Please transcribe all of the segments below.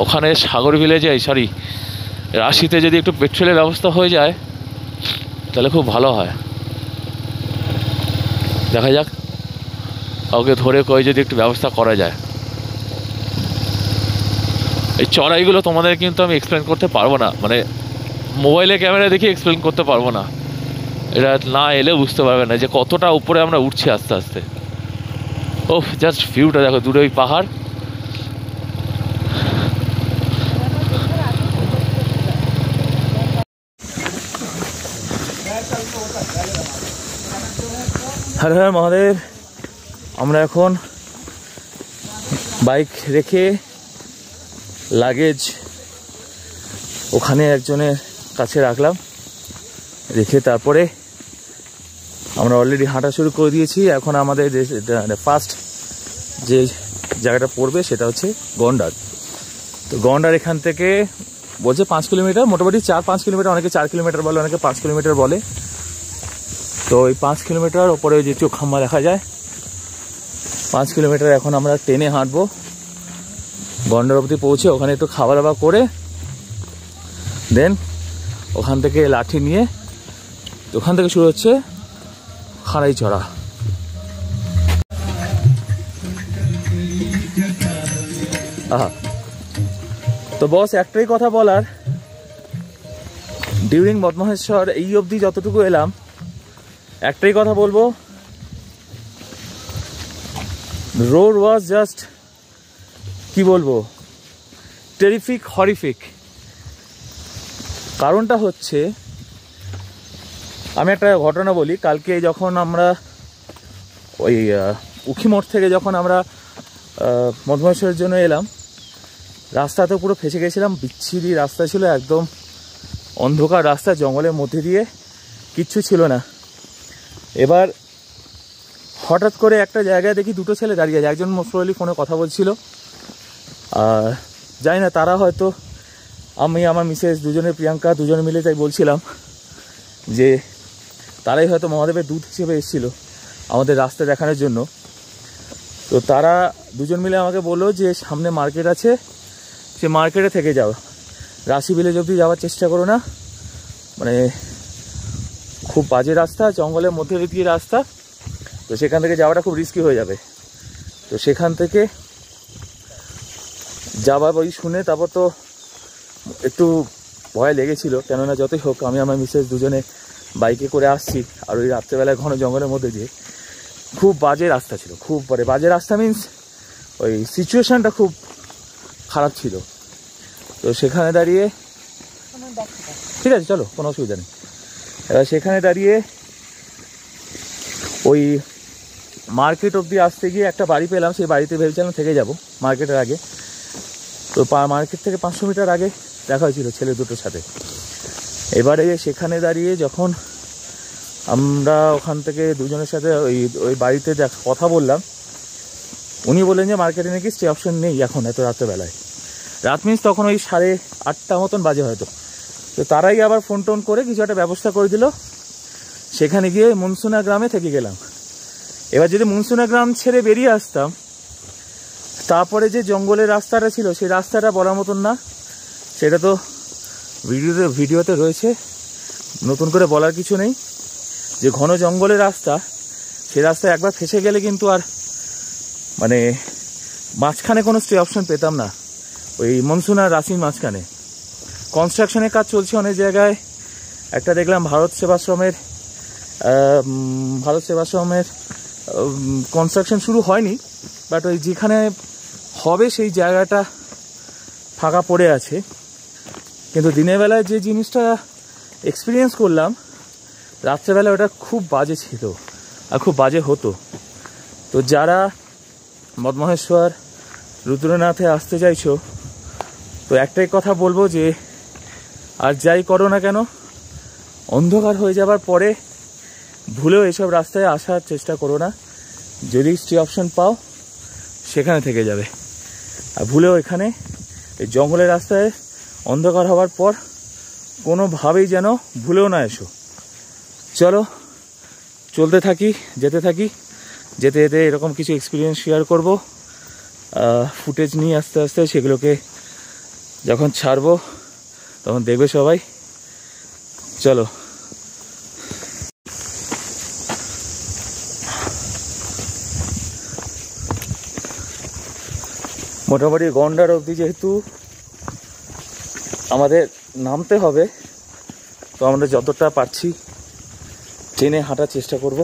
ওখানে সাগর ভিলেজে সরি রাশিতে যদি একটু পেট্রোলের ব্যবস্থা হয়ে যায় তাহলে খুব ভালো হয়। দেখা যাক কাউকে ধরে কয়ে যদি একটু ব্যবস্থা করা যায়। এই চড়াইগুলো তোমাদের কিন্তু আমি এক্সপ্লেন করতে পারবো না, মানে মোবাইলে ক্যামেরা দেখে এক্সপ্লেন করতে পারবো না, এটা না এলে বুঝতে পারবে না যে কতটা উপরে আমরা উঠছি আস্তে আস্তে। ওহ জাস্ট ভিউটা দেখো, দূরে ওই পাহাড়। হর হর মহাদেব। আমরা এখন বাইক রেখে লাগেজ ওখানে একজনের কাছে রাখলাম, রেখে তারপরে আমরা অলরেডি হাঁটা শুরু করে দিয়েছি। এখন আমাদের ফার্স্ট যে জায়গাটা পড়বে সেটা হচ্ছে গন্ডার। তো গন্ডার এখান থেকে বলছে 5 কিলোমিটার, মোটামুটি 4-5 কিলোমিটার, অনেকে 4 কিলোমিটার বলে, অনেকে 5 কিলোমিটার বলে। তো ওই 5 কিলোমিটার ওপরে যে চোখ খাম্বা দেখা যায়, 5 কিলোমিটার এখন আমরা ট্রেনে হাঁটবো। গন্ডার অবধি পৌঁছে ওখানে একটু খাওয়া দাওয়া করে দেন ওখান থেকে লাঠি নিয়ে ওখান থেকে শুরু হচ্ছে খাড়াই চড়া। তো বস একটাই কথা বলার, ডিউরিং মদমহেশ্বর এই অবধি যতটুকু এলাম একটাই কথা বলবো, রোড ওয়াজ জাস্ট কি বলবো টেরিফিক, হরিফিক। কারণটা হচ্ছে আমি একটা ঘটনা বলি। কালকে যখন আমরা ওই উখিমোড় থেকে যখন আমরা মদমহেশ্বরের জন্য এলাম, রাস্তাতে পুরো ফেসে গেছিলাম, বিচ্ছিরি রাস্তা ছিল, একদম অন্ধকার রাস্তা, জঙ্গলের মধ্যে দিয়ে, কিচ্ছু ছিল না। এবার হঠাৎ করে একটা জায়গায় দেখি দুটো ছেলে দাঁড়িয়ে আছে, একজন মোস্টলি ফোনে কথা বলছিল, আর জানি না তারা হয়তো আমি আমার মিসেস দুজনে প্রিয়াঙ্কা দুজনে মিলে তাই বলছিলাম যে তারাই হয়তো মহাদেবের দূত হিসেবে এসেছিল আমাদের রাস্তা দেখানোর জন্য। তো তারা দুজন মিলে আমাকে বললো যে সামনে মার্কেট আছে, সে মার্কেটে থেকে যাও, রাশি ভিলেজ অবধি যাওয়ার চেষ্টা করো না, মানে খুব বাজে রাস্তা, জঙ্গলের মধ্যে দিয়ে রাস্তা, তো সেখান থেকে যাওয়াটা খুব রিস্কি হয়ে যাবে। তো সেখান থেকে যাওয়া ওই শুনে তারপর তো একটু ভয় লেগেছিল, কেননা যতই হোক আমি আমার মিসেস দুজনে বাইকে করে আসছি, আর ওই রাত্রেবেলায় ঘন জঙ্গলের মধ্যে দিয়ে খুব বাজে রাস্তা ছিল, খুব বাজে রাস্তা মিন্স ওই সিচুয়েশানটা খুব খারাপ ছিল। তো সেখানে দাঁড়িয়ে ঠিক আছে চলো কোনো অসুবিধা নেই, এবার সেখানে দাঁড়িয়ে ওই মার্কেট অবধি আসতে গিয়ে একটা বাড়ি পেলাম, সেই বাড়িতে ভেবেছিলাম থেকে যাব মার্কেটের আগে। তো মার্কেট থেকে 500 মিটার আগে দেখা হয়েছিল ছেলে দুটোর সাথে। এবারে সেখানে দাঁড়িয়ে যখন আমরা ওখান থেকে দুজনের সাথে ওই বাড়িতে কথা বললাম, উনি বললেন যে মার্কেটে নাকি স্টে অপশন নেই এখন এত রাত্রেবেলায়। রাত মিন্স তখন ওই 8:30 মতন বাজে হয়তো। তো তারাই আবার ফোন টোন করে কিছু একটা ব্যবস্থা করে দিল, সেখানে গিয়ে মনসুনা গ্রামে থেকে গেলাম। এবার যদি মনসুনা গ্রাম ছেড়ে বেরিয়ে আসতাম, তারপরে যে জঙ্গলের রাস্তাটা ছিল সেই রাস্তাটা বলার মতন না, সেটা তো ভিডিওতে রয়েছে, নতুন করে বলার কিছু নেই। যে ঘন জঙ্গলের রাস্তা, সেই রাস্তায় একবার ফেসে গেলে কিন্তু আর মানে মাঝখানে কোনো স্টে অপশন পেতাম না। ওই মনসুন আর রাশির মাঝখানে কনস্ট্রাকশনের কাজ চলছে অনেক জায়গায়। একটা দেখলাম ভারত সেবাশ্রমের কনস্ট্রাকশন শুরু হয়নি, বাট ওই যেখানে হবে সেই জায়গাটা ফাঁকা পড়ে আছে। কিন্তু দিনের বেলায় যে জিনিসটা এক্সপিরিয়েন্স করলাম, রাত্রেবেলা ওটা খুব বাজে ছিল আর খুব বাজে হতো। তো যারা মদমহেশ্বর রুদ্রনাথে আসতে চাইছো, তো একটাই কথা বলবো যে আর যাই করো না কেন, অন্ধকার হয়ে যাবার পরে ভুলেও এসব রাস্তায় আসার চেষ্টা করো না। যদি স্টে অপশন পাও সেখানে থেকে যাবে, আর ভুলেও এখানে এই জঙ্গলের রাস্তায় অন্ধকার হওয়ার পর কোনোভাবেই যেন ভুলেও না এসো। চলো চলতে থাকি, যেতে থাকি, যেতে যেতে এরকম কিছু এক্সপিরিয়েন্স শেয়ার করব, ফুটেজ নিয়ে আস্তে আস্তে সেগুলোকে যখন ছাড়বো তখন দেখবে সবাই। চলো মোটামুটি গন্ডার অবধি যেহেতু আমাদের নামতে হবে, তো আমরা যতটা পারছি ট্রেনে হাঁটার চেষ্টা করব,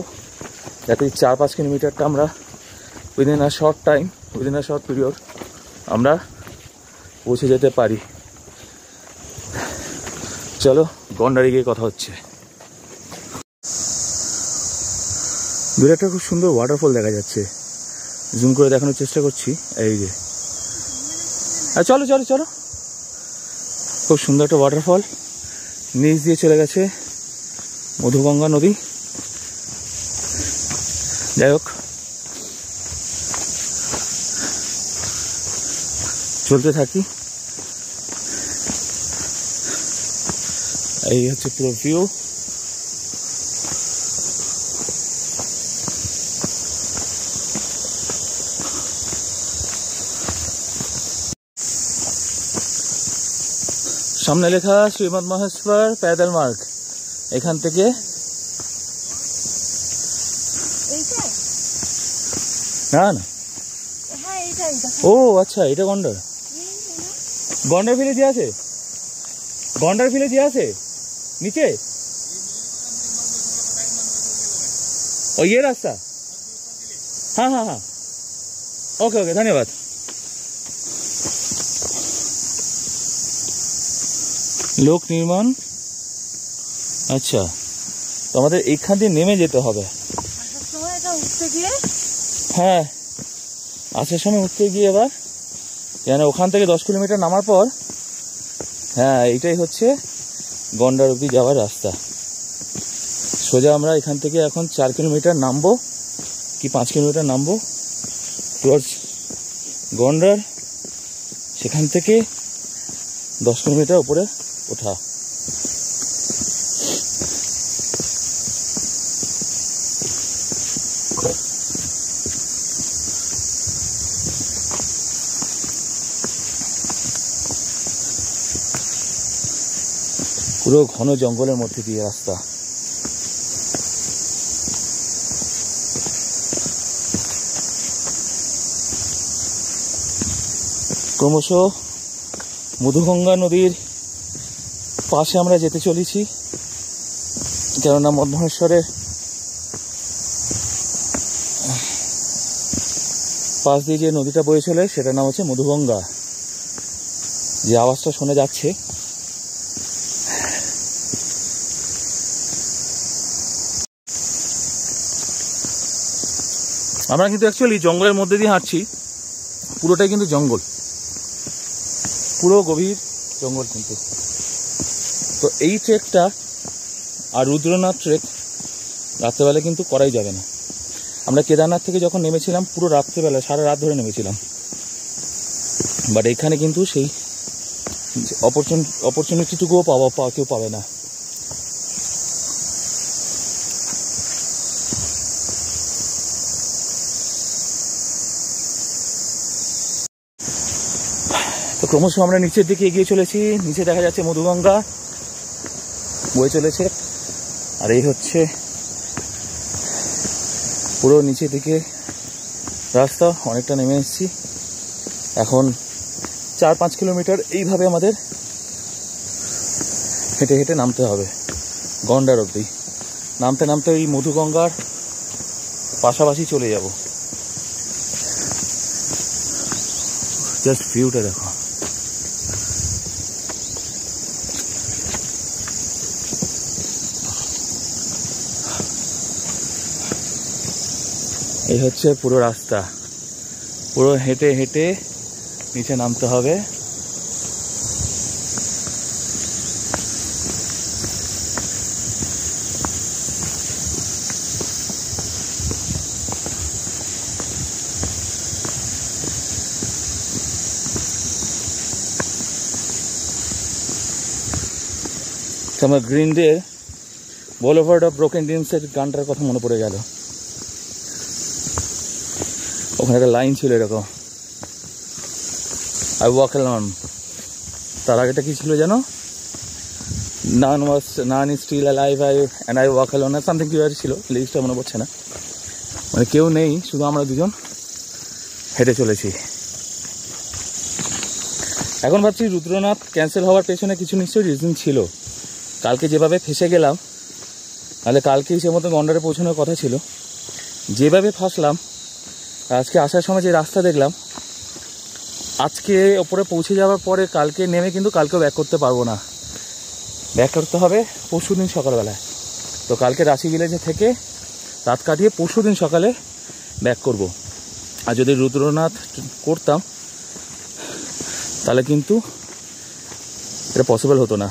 যাতে 4-5 কিলোমিটারটা আমরা within a short time, within a short period আমরা পৌঁছে যেতে পারি। চলো গন্ডারে গিয়ে কথা হচ্ছে। দূরে একটা খুব সুন্দর ওয়াটারফল দেখা যাচ্ছে, জুম করে দেখানোর চেষ্টা করছি। এই যে চলো চলো চলো, খুব সুন্দর একটা ওয়াটারফল, নিচ দিয়ে চলে গেছে মধুগঙ্গা নদী। যাই হোক, চলতে থাকি। এই হচ্ছে পুরো ভিউ। সামনে লেখা শ্রীমদ মহেশ্বর প্যাডেল মার্গ। এখান থেকে না না, ও আচ্ছা, এটা গন্ডার। গন্ডার ভিলেজ আছে, গন্ডার ভিলেজ আছে নিচে। ও ये रास्ता, हाँ हाँ हाँ, ओके ओके, धन्यवाद। লোক নির্মাণ, আচ্ছা, তো আমাদের এইখান দিয়ে নেমে যেতে হবে। হ্যাঁ, আসার সময় উঠতে গিয়ে এবার যেন ওখান থেকে 10 কিলোমিটার নামার পর, হ্যাঁ এইটাই হচ্ছে গন্ডার অবধি যাওয়ার রাস্তা। সোজা আমরা এখান থেকে এখন 4 কিলোমিটার নামবো কি 5 কিলোমিটার নামবো টুয়ার্ডস গন্ডার, সেখান থেকে 10 কিলোমিটার উপরে ওঠা। পুরো ঘন জঙ্গলের মধ্যে দিয়ে রাস্তা। ক্রমশ মধুগঙ্গা নদীর পাশে আমরা যেতে চলেছি, কেননা মহেশ্বরের পাশ দিয়ে যে নদীটা বয়ে চলে সেটার নাম হচ্ছে মধুগঙ্গা। যে আওয়াজটা শোনা যাচ্ছে, আমরা কিন্তু অ্যাকচুয়ালি জঙ্গলের মধ্যে দিয়ে হাঁটছি। পুরোটাই কিন্তু জঙ্গল, পুরো গভীর জঙ্গল কিন্তু। তো এই ট্রেকটা আর রুদ্রনাথ ট্রেক রাত্রেবেলা কিন্তু করাই যাবে না। আমরা কেদারনাথ থেকে যখন নেমেছিলাম পুরো রাত্রেবেলা, সারা রাত ধরে নেমেছিলাম, বাট এখানে কিন্তু সেই অপরচুনিটিটুকুও কেউ পাবে না। তো ক্রমশ আমরা নিচের দিকে এগিয়ে চলেছি। নিচে দেখা যাচ্ছে মধুগঙ্গা বয়ে চলেছে, আর এই হচ্ছে পুরো নিচের দিকে রাস্তা। অনেকটা নেমে এসেছি, এখন 4-5 কিলোমিটার এইভাবে আমাদের হেঁটে হেঁটে নামতে হবে গন্ডার অবধি। নামতে নামতে ওই মধুগঙ্গার পাশাপাশি চলে যাব। জাস্ট ভিউটা দেখো। এই হচ্ছে পুরো রাস্তা, পুরো হেঁটে হেঁটে নিচে নামতে হবে। আমার গ্রিন ডে বোলভার্ড অফ ব্রোকেন ড্রিমসের গানটার কথা মনে পড়ে গেল। ওখানে একটা লাইন ছিল এরকম, আই ওয়াক অ্যালন তার আগেটা কি ছিল যেন, none is still alive and I walk alone, something কি ছিল, লিরিক্সটা মনে পড়ছে না। মানে কেউ নেই, শুধু আমরা দুজন হেঁটে চলেছি। এখন ভাবছি রুদ্রনাথ ক্যান্সেল হওয়ার পেছনে কিছু নিশ্চয়ই রিজন ছিল। কালকে যেভাবে ফেসে গেলাম, তাহলে কালকেই সে মতো গন্ডারে পৌঁছানোর কথা ছিল। যেভাবে ফাঁসলাম, আজকে আসার সময় যে রাস্তা দেখলাম, আজকে ওপরে পৌঁছে যাওয়ার পরে কালকে নেমে কিন্তু কালকেও ব্যাক করতে পারবো না, ব্যাক করতে হবে পরশু দিন সকালবেলায়। তো কালকে রাঁচি ভিলেজে থেকে রাত কাটিয়ে পরশু দিন সকালে ব্যাক করব। আর যদি রুদ্রনাথ করতাম তাহলে কিন্তু এটা পসিবল হতো না।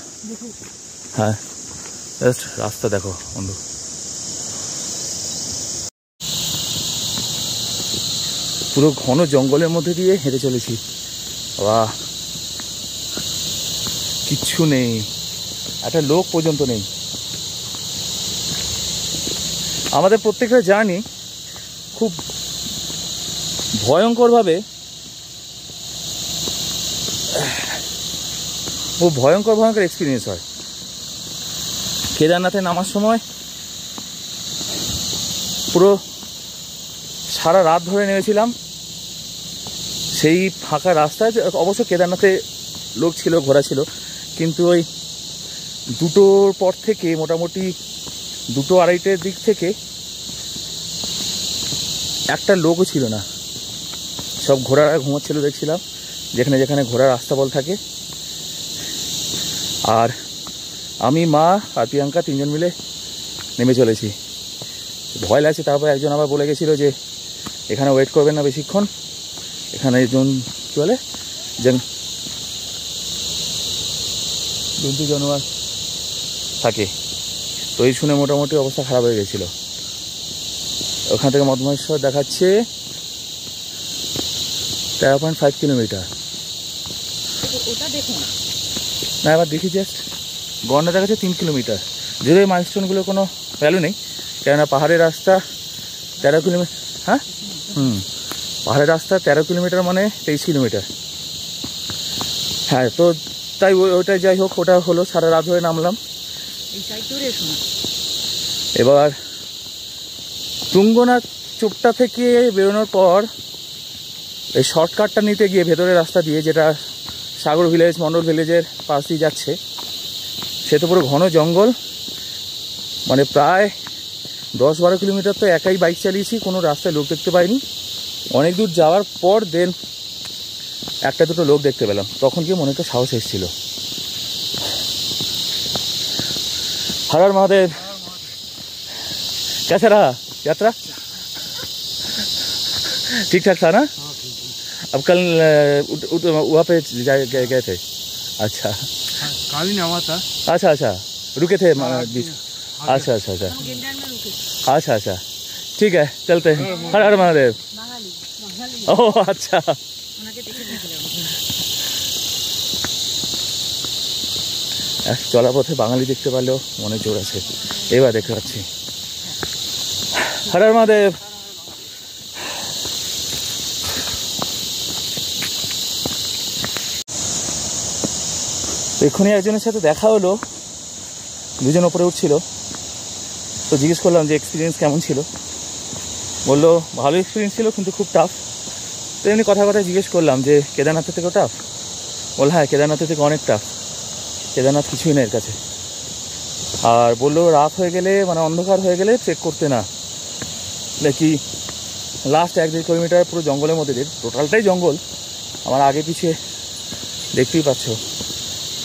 হ্যাঁ, জাস্ট রাস্তা দেখো বন্ধু, পুরো ঘন জঙ্গলের মধ্যে দিয়ে হেঁটে চলেছি। বাহ, কিচ্ছু নেই, একটা লোক পর্যন্ত নেই। আমাদের প্রত্যেকটা জার্নি খুব ভয়ঙ্করভাবে ভয়ঙ্কর এক্সপিরিয়েন্স হয়। কেদারনাথে নামার সময় পুরো সারা রাত ধরে নেমেছিলাম সেই ফাঁকা রাস্তায়। অবশ্য কেদারনাথে লোক ছিল, ঘোরা ছিল, কিন্তু ওই 2টোর পর থেকে মোটামুটি 2-2:30 দিক থেকে একটা লোকও ছিল না। সব ঘোড়ারা ঘুমাচ্ছিল দেখছিলাম, যেখানে যেখানে ঘোড়ার আস্তাবল থাকে। আর আমি, মা আর প্রিয়াঙ্কা 3জন মিলে নেমে চলেছি। ভয় লাগছে। তারপর একজন আবার বলে গেছিল যে এখানে ওয়েট করবেন না বেশিক্ষণ, এখানে একজন কী বলে জন্তু জানোয়ার থাকে। তো এই শুনে মোটামুটি অবস্থা খারাপ হয়ে গেছিলো। ওখান থেকে মধুমেশ্বর দেখাচ্ছে 13.5 কিলোমিটার। না, এবার দেখি জাস্ট গন্ডা দেখাচ্ছে 3 কিলোমিটার। যদিও এই মাইলস্টোনগুলোর কোনো ভ্যালু নেই, কেননা পাহাড়ের রাস্তা 13 কিলোমিটার। হ্যাঁ, পাহাড়ের রাস্তা 13 কিলোমিটার মানে 23 কিলোমিটার। হ্যাঁ, তো তাই ওইটাই যাই হোক, ওটা হলো। সারা রাত ধরে নামলাম। এবার তুঙ্গনাথ চোপটা থেকে বেরোনোর পর এই শর্টকাটটা নিতে গিয়ে ভেতরের রাস্তা দিয়ে, যেটা সাগর ভিলেজ, মন্ডল ভিলেজের পাশ দিয়ে যাচ্ছে, সে তো পুরো ঘন জঙ্গল। মানে প্রায় 10-12 কিলোমিটার তো একাই বাইক চালিয়েছি, কোনো রাস্তায় লোক দেখতে পাইনি। অনেক দূর যাওয়ার পর দেন 1-2 লোক দেখতে পেলাম, তখন গিয়ে মনে একটা সাহস এসেছিল। हर हर महादेव। कैसा रहा यात्रा? ठीक ठाक था ना? अब कल वहाँ पे गए थे? अच्छा, काल ही नवा था। अच्छा अच्छा, रुके थे बीच? अच्छा अच्छा अच्छा अच्छा अच्छा, ठीक है, चलते हैं। हर हर महादेव। ओह अच्छा, চলার পথে বাঙালি দেখতে পারলেও মনে জোর আছে। এবার দেখতে পাচ্ছি। হর হর মহাদেব। এক্ষুনি একজনের সাথে দেখা হলো, দুজন ওপরে উঠছিল। তো জিজ্ঞেস করলাম যে এক্সপিরিয়েন্স কেমন ছিল। বললো ভালো এক্সপিরিয়েন্স ছিল, কিন্তু খুব টাফ। তো এমনি কথা জিজ্ঞেস করলাম যে কেদারনাথের থেকেও টাফ? বল হ্যাঁ, কেদারনাথের থেকে অনেক টাফ, কেদারনাথ কিছুই না এর কাছে। আর বললো রাত হয়ে গেলে, মানে অন্ধকার হয়ে গেলে ট্রেক করতে না, নাকি লাস্ট 1-1.5 কিলোমিটার পুরো জঙ্গলের মধ্যে দিয়ে, টোটালটাই জঙ্গল। আমার আগে পিছিয়ে দেখতেই পাচ্ছ,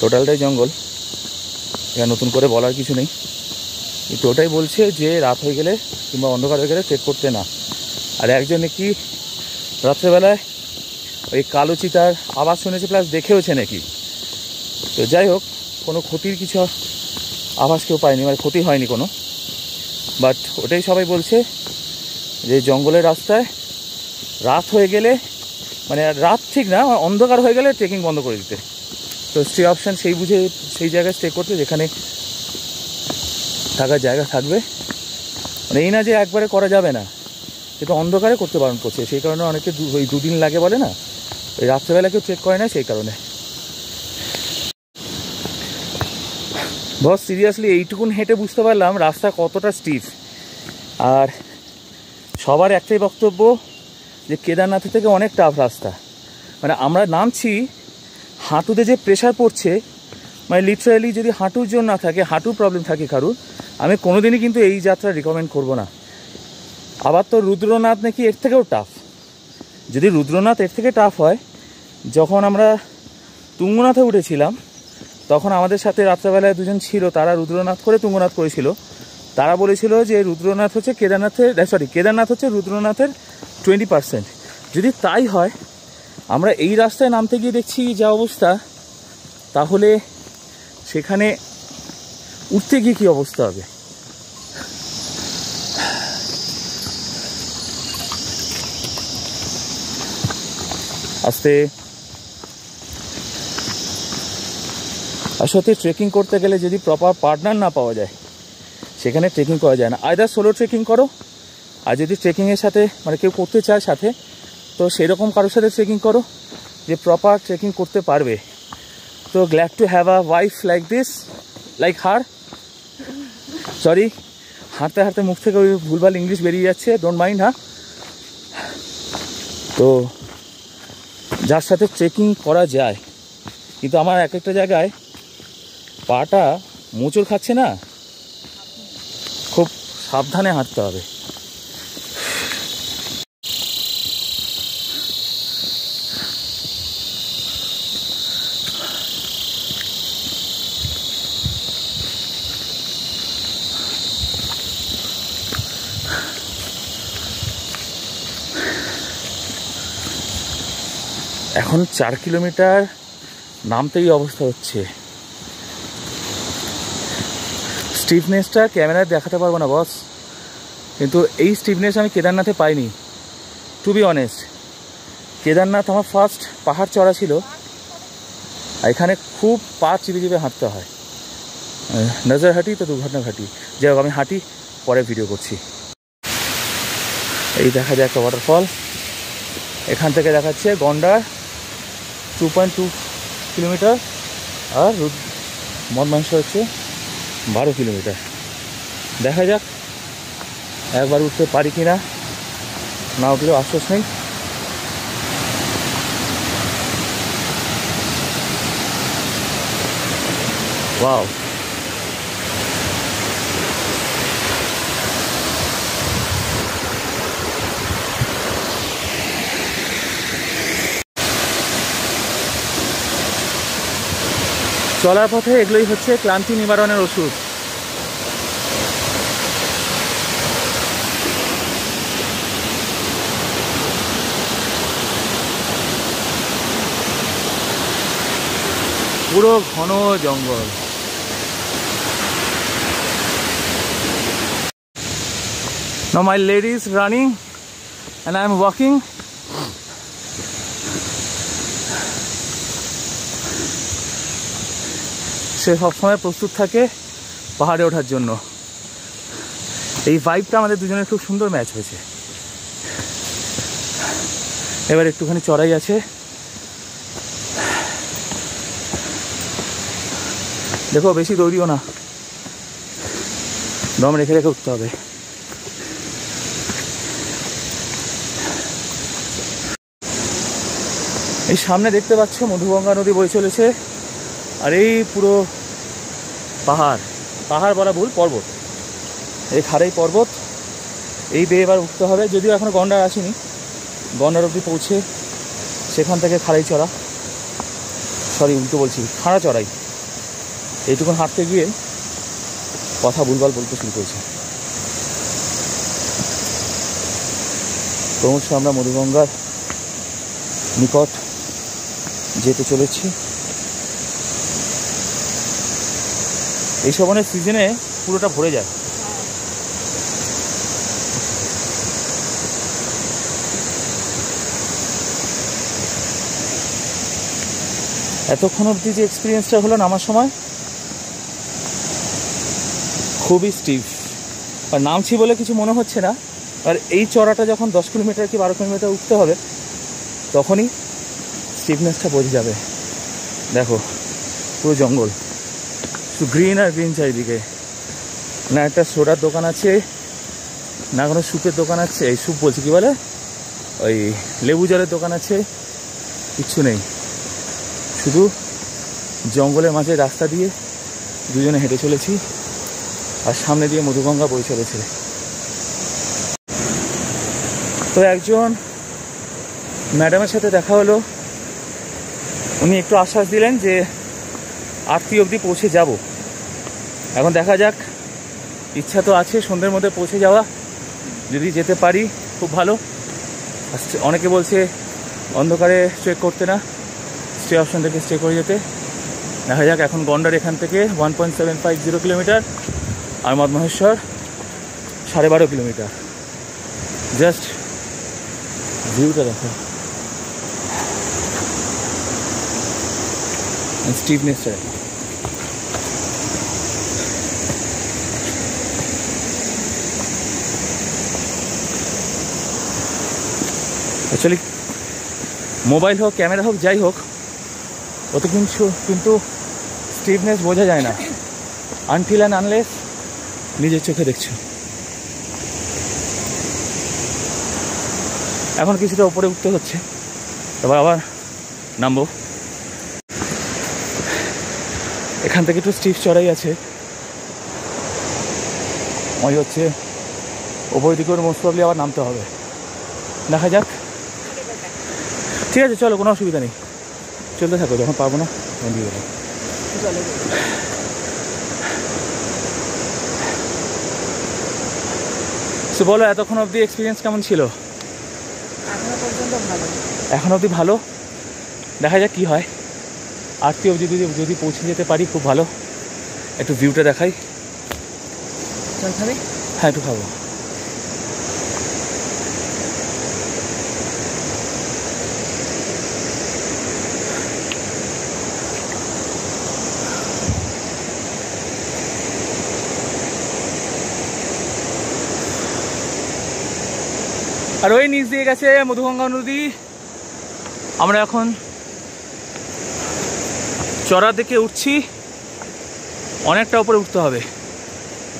টোটালটাই জঙ্গল। এখানে নতুন করে বলার কিছু নেই, কিন্তু ওটাই বলছে যে রাত হয়ে গেলে কিংবা অন্ধকার হয়ে গেলে ট্রেক করতে না। আর একজন নাকি রাত্রেবেলায় ওই কালো চিতার আওয়াজ শুনেছে, প্লাস দেখেওছে নাকি। তো যাই হোক, কোনো ক্ষতির কিছু আভাস কেউ পায়নি, মানে ক্ষতি হয়নি কোনো। বাট ওটাই সবাই বলছে যে জঙ্গলের রাস্তায় রাত হয়ে গেলে, মানে রাত ঠিক না, অন্ধকার হয়ে গেলে ট্রেকিং বন্ধ করে দিতে। তো স্টে অপশান সেই বুঝে সেই জায়গায় স্টে করতে, যেখানে থাকার জায়গা থাকবে। মানে এই না যে একবারে করা যাবে না, কিন্তু অন্ধকারে করতে বারণ করছে। সেই কারণে অনেকে ওই 2 দিন লাগে বলে না, ওই রাত্রেবেলা কেউ ট্রেক করে না সেই কারণে। বস সিরিয়াসলি এইটুকুন হেঁটে বুঝতে পারলাম রাস্তা কতটা স্টিফ। আর সবার একটাই বক্তব্য যে কেদারনাথের থেকে অনেক টাফ রাস্তা। মানে আমরা নামছি, হাঁটুতে যে প্রেশার পড়ছে, মানে লিটারালি যদি হাঁটুর জন্য না থাকে, হাঁটুর প্রবলেম থাকে কারুর, আমি কোনোদিনই কিন্তু এই যাত্রা রিকমেন্ড করব না। আবার তো রুদ্রনাথ নাকি এর থেকেও টাফ। যদি রুদ্রনাথ এর থেকে টাফ হয়, যখন আমরা তুঙ্গনাথে উঠেছিলাম তখন আমাদের সাথে রাত্রেবেলায় দুজন ছিল, তারা রুদ্রনাথ করে তুঙ্গনাথ করেছিল। তারা বলেছিল যে রুদ্রনাথ হচ্ছে কেদারনাথ হচ্ছে রুদ্রনাথের 20%। যদি তাই হয়, আমরা এই রাস্তায় নামতে গিয়ে দেখছি যা অবস্থা, তাহলে সেখানে উঠতে গিয়ে কী অবস্থা হবে। আস্তে আসলে ট্রেকিং করতে গেলে যদি প্রপার পার্টনার না পাওয়া যায়, সেখানে ট্রেকিং করা যায় না। আইদার সোলো ট্রেকিং করো, আর যদি ট্রেকিংয়ের সাথে মানে কেউ করতে চায় সাথে, তো সেরকম কারোর সাথে ট্রেকিং করো যে প্রপার ট্রেকিং করতে পারবে। তো glad to have a wife like this, like her. Sorry, হাঁটতে হাঁটতে মুখ থেকে ওই ভুলভাল ইংলিশ বেরিয়ে যাচ্ছে, ডোন্ট মাইন্ড। হ্যাঁ, তো যার সাথে ট্রেকিং করা যায়, কিন্তু আমার এক একটা জায়গায় পাটা মোচড় খাচ্ছে না, খুব সাবধানে হাঁটতে হবে। এখন 4 কিলোমিটার নামতেই অবস্থা হচ্ছে। স্টিফনেসটা ক্যামেরায় দেখাতে পারবো না বস, কিন্তু এই স্টিফনেস আমি কেদারনাথে পাইনি। টু বি অনেস্ট, কেদারনাথ আমার ফার্স্ট পাহাড় চড়া ছিল, এখানে খুব পা চিপে চিপে হাঁটতে হয়। নজর হাঁটি তো দুর্ঘটনা ঘাটি। যাই হোক, আমি হাঁটি, পরে ভিডিও করছি। এই দেখা যায় একটা ওয়াটারফল, এখান থেকে দেখাচ্ছে গন্ডার 2.2 কিলোমিটার, আর মনমাংস হচ্ছে 12 কিলোমিটার। দেখা যাক একবার উঠতে পারি কি না, না উঠলেও আশ্বাস নেই। ওয়াও, চলার পথে এগুলোই হচ্ছে ক্লান্তি নিবারণের ওষুধ। পুরো ঘন জঙ্গল। Now my lady is running and I am walking. সে সবসময় প্রস্তুত থাকে পাহাড়ে ওঠার জন্য। এই ভাইবটা আমাদের দুজনের খুব সুন্দর ম্যাচ হয়েছে। এবার একটুখানি চড়াই আছে, দেখো বেশি দৌড়িও না, দম রেখে রেখে উঠতে হবে। এই সামনে দেখতে পাচ্ছ মধুগঙ্গা নদী বয়ে চলেছে, আর এই পুরো পাহাড়, পাহাড় বলা ভুল, পর্বত। এই খাড়াই পর্বত, এই বেয়ে এবার উঠতে হবে। যদিও এখনও গন্ডার আসেনি, গন্ডার অবধি পৌঁছে সেখান থেকে খাড়াই চড়া, সরি উল্টো বলছি, খাড়া চড়াই। এইটুকুন হাঁটতে গিয়ে কথা ভুলভাল বলতে শুরু করেছে। ক্রমশ আমরা মধুগঙ্গার নিকট যেতে চলেছি। এই সময়ের সিজনে পুরোটা ভরে যায়। এতক্ষণ অবধি যে এক্সপিরিয়েন্সটা হলো নামার সময়, খুবই স্টিফ, আর নামছি বলে কিছু মনে হচ্ছে না। আর এই চড়াটা যখন 10 কিলোমিটার কি 12 কিলোমিটার উঠতে হবে, তখনই স্টিফনেসটা বোঝা যাবে। দেখো পুরো জঙ্গল, শুধু গ্রিন আর গ্রিন চারিদিকে। না একটা সোডার দোকান আছে, না কোনো স্যুপের দোকান আছে, এই স্যুপ বলছি কি বলে, ওই লেবু জলের দোকান আছে, কিচ্ছু নেই। শুধু জঙ্গলের মাঝে রাস্তা দিয়ে দুজনে হেঁটে চলেছি, আর সামনে দিয়ে মধুগঙ্গা বয়ে চলেছে। তো একজন ম্যাডামের সাথে দেখা হলো, উনি একটু আশ্বাস দিলেন যে 8 অবধি পৌঁছে যাব। এখন দেখা যাক, ইচ্ছা তো আছে সন্ধ্যের মধ্যে পৌঁছে যাওয়া, যদি যেতে পারি খুব ভালো। অনেকে বলছে অন্ধকারে স্টে করতে না, স্টে অপশন থেকে স্টে করে যেতে। দেখা যাক। এখন গন্ডার এখান থেকে 1.750 কিলোমিটার, আর মদমহেশ্বর 12.5 কিলোমিটার। জাস্ট ভিউটা দেখো, স্টিভনেসটা দেখো। অ্যাকচুয়ালি মোবাইল হোক, ক্যামেরা হোক, যাই হোক, অত কিন্তু স্টিভনেস বোঝা যায় না আনটিল অ্যান্ড আনলেস নিজের চোখে দেখছো। এখন কিছুটা উপরে উঠতে হচ্ছে, এবার আবার নামবো। এখান থেকে একটু স্টিভ চড়াই আছে, মনে হচ্ছে ওপর দিকে মোস্ট প্রবলি আবার নামতে হবে। দেখা যাক। ঠিক আছে, চলো, কোনো অসুবিধা নেই, চলতে থাকো, যখন পারবো না দিয়ে দেবো। তো বলো, এতক্ষণ অবধি এক্সপিরিয়েন্স কেমন ছিল? এখন অবধি ভালো। দেখা যাক কি হয়। 8 অবধি যদি পৌঁছে যেতে পারি খুব ভালো। একটু ভিউটা দেখাই। হ্যাঁ, একটু খাবো। আর ওই নিচ দিয়ে গেছে মধুগঙ্গা নদী। আমরা এখন চড়ার দিকে উঠছি, অনেকটা উপরে উঠতে হবে,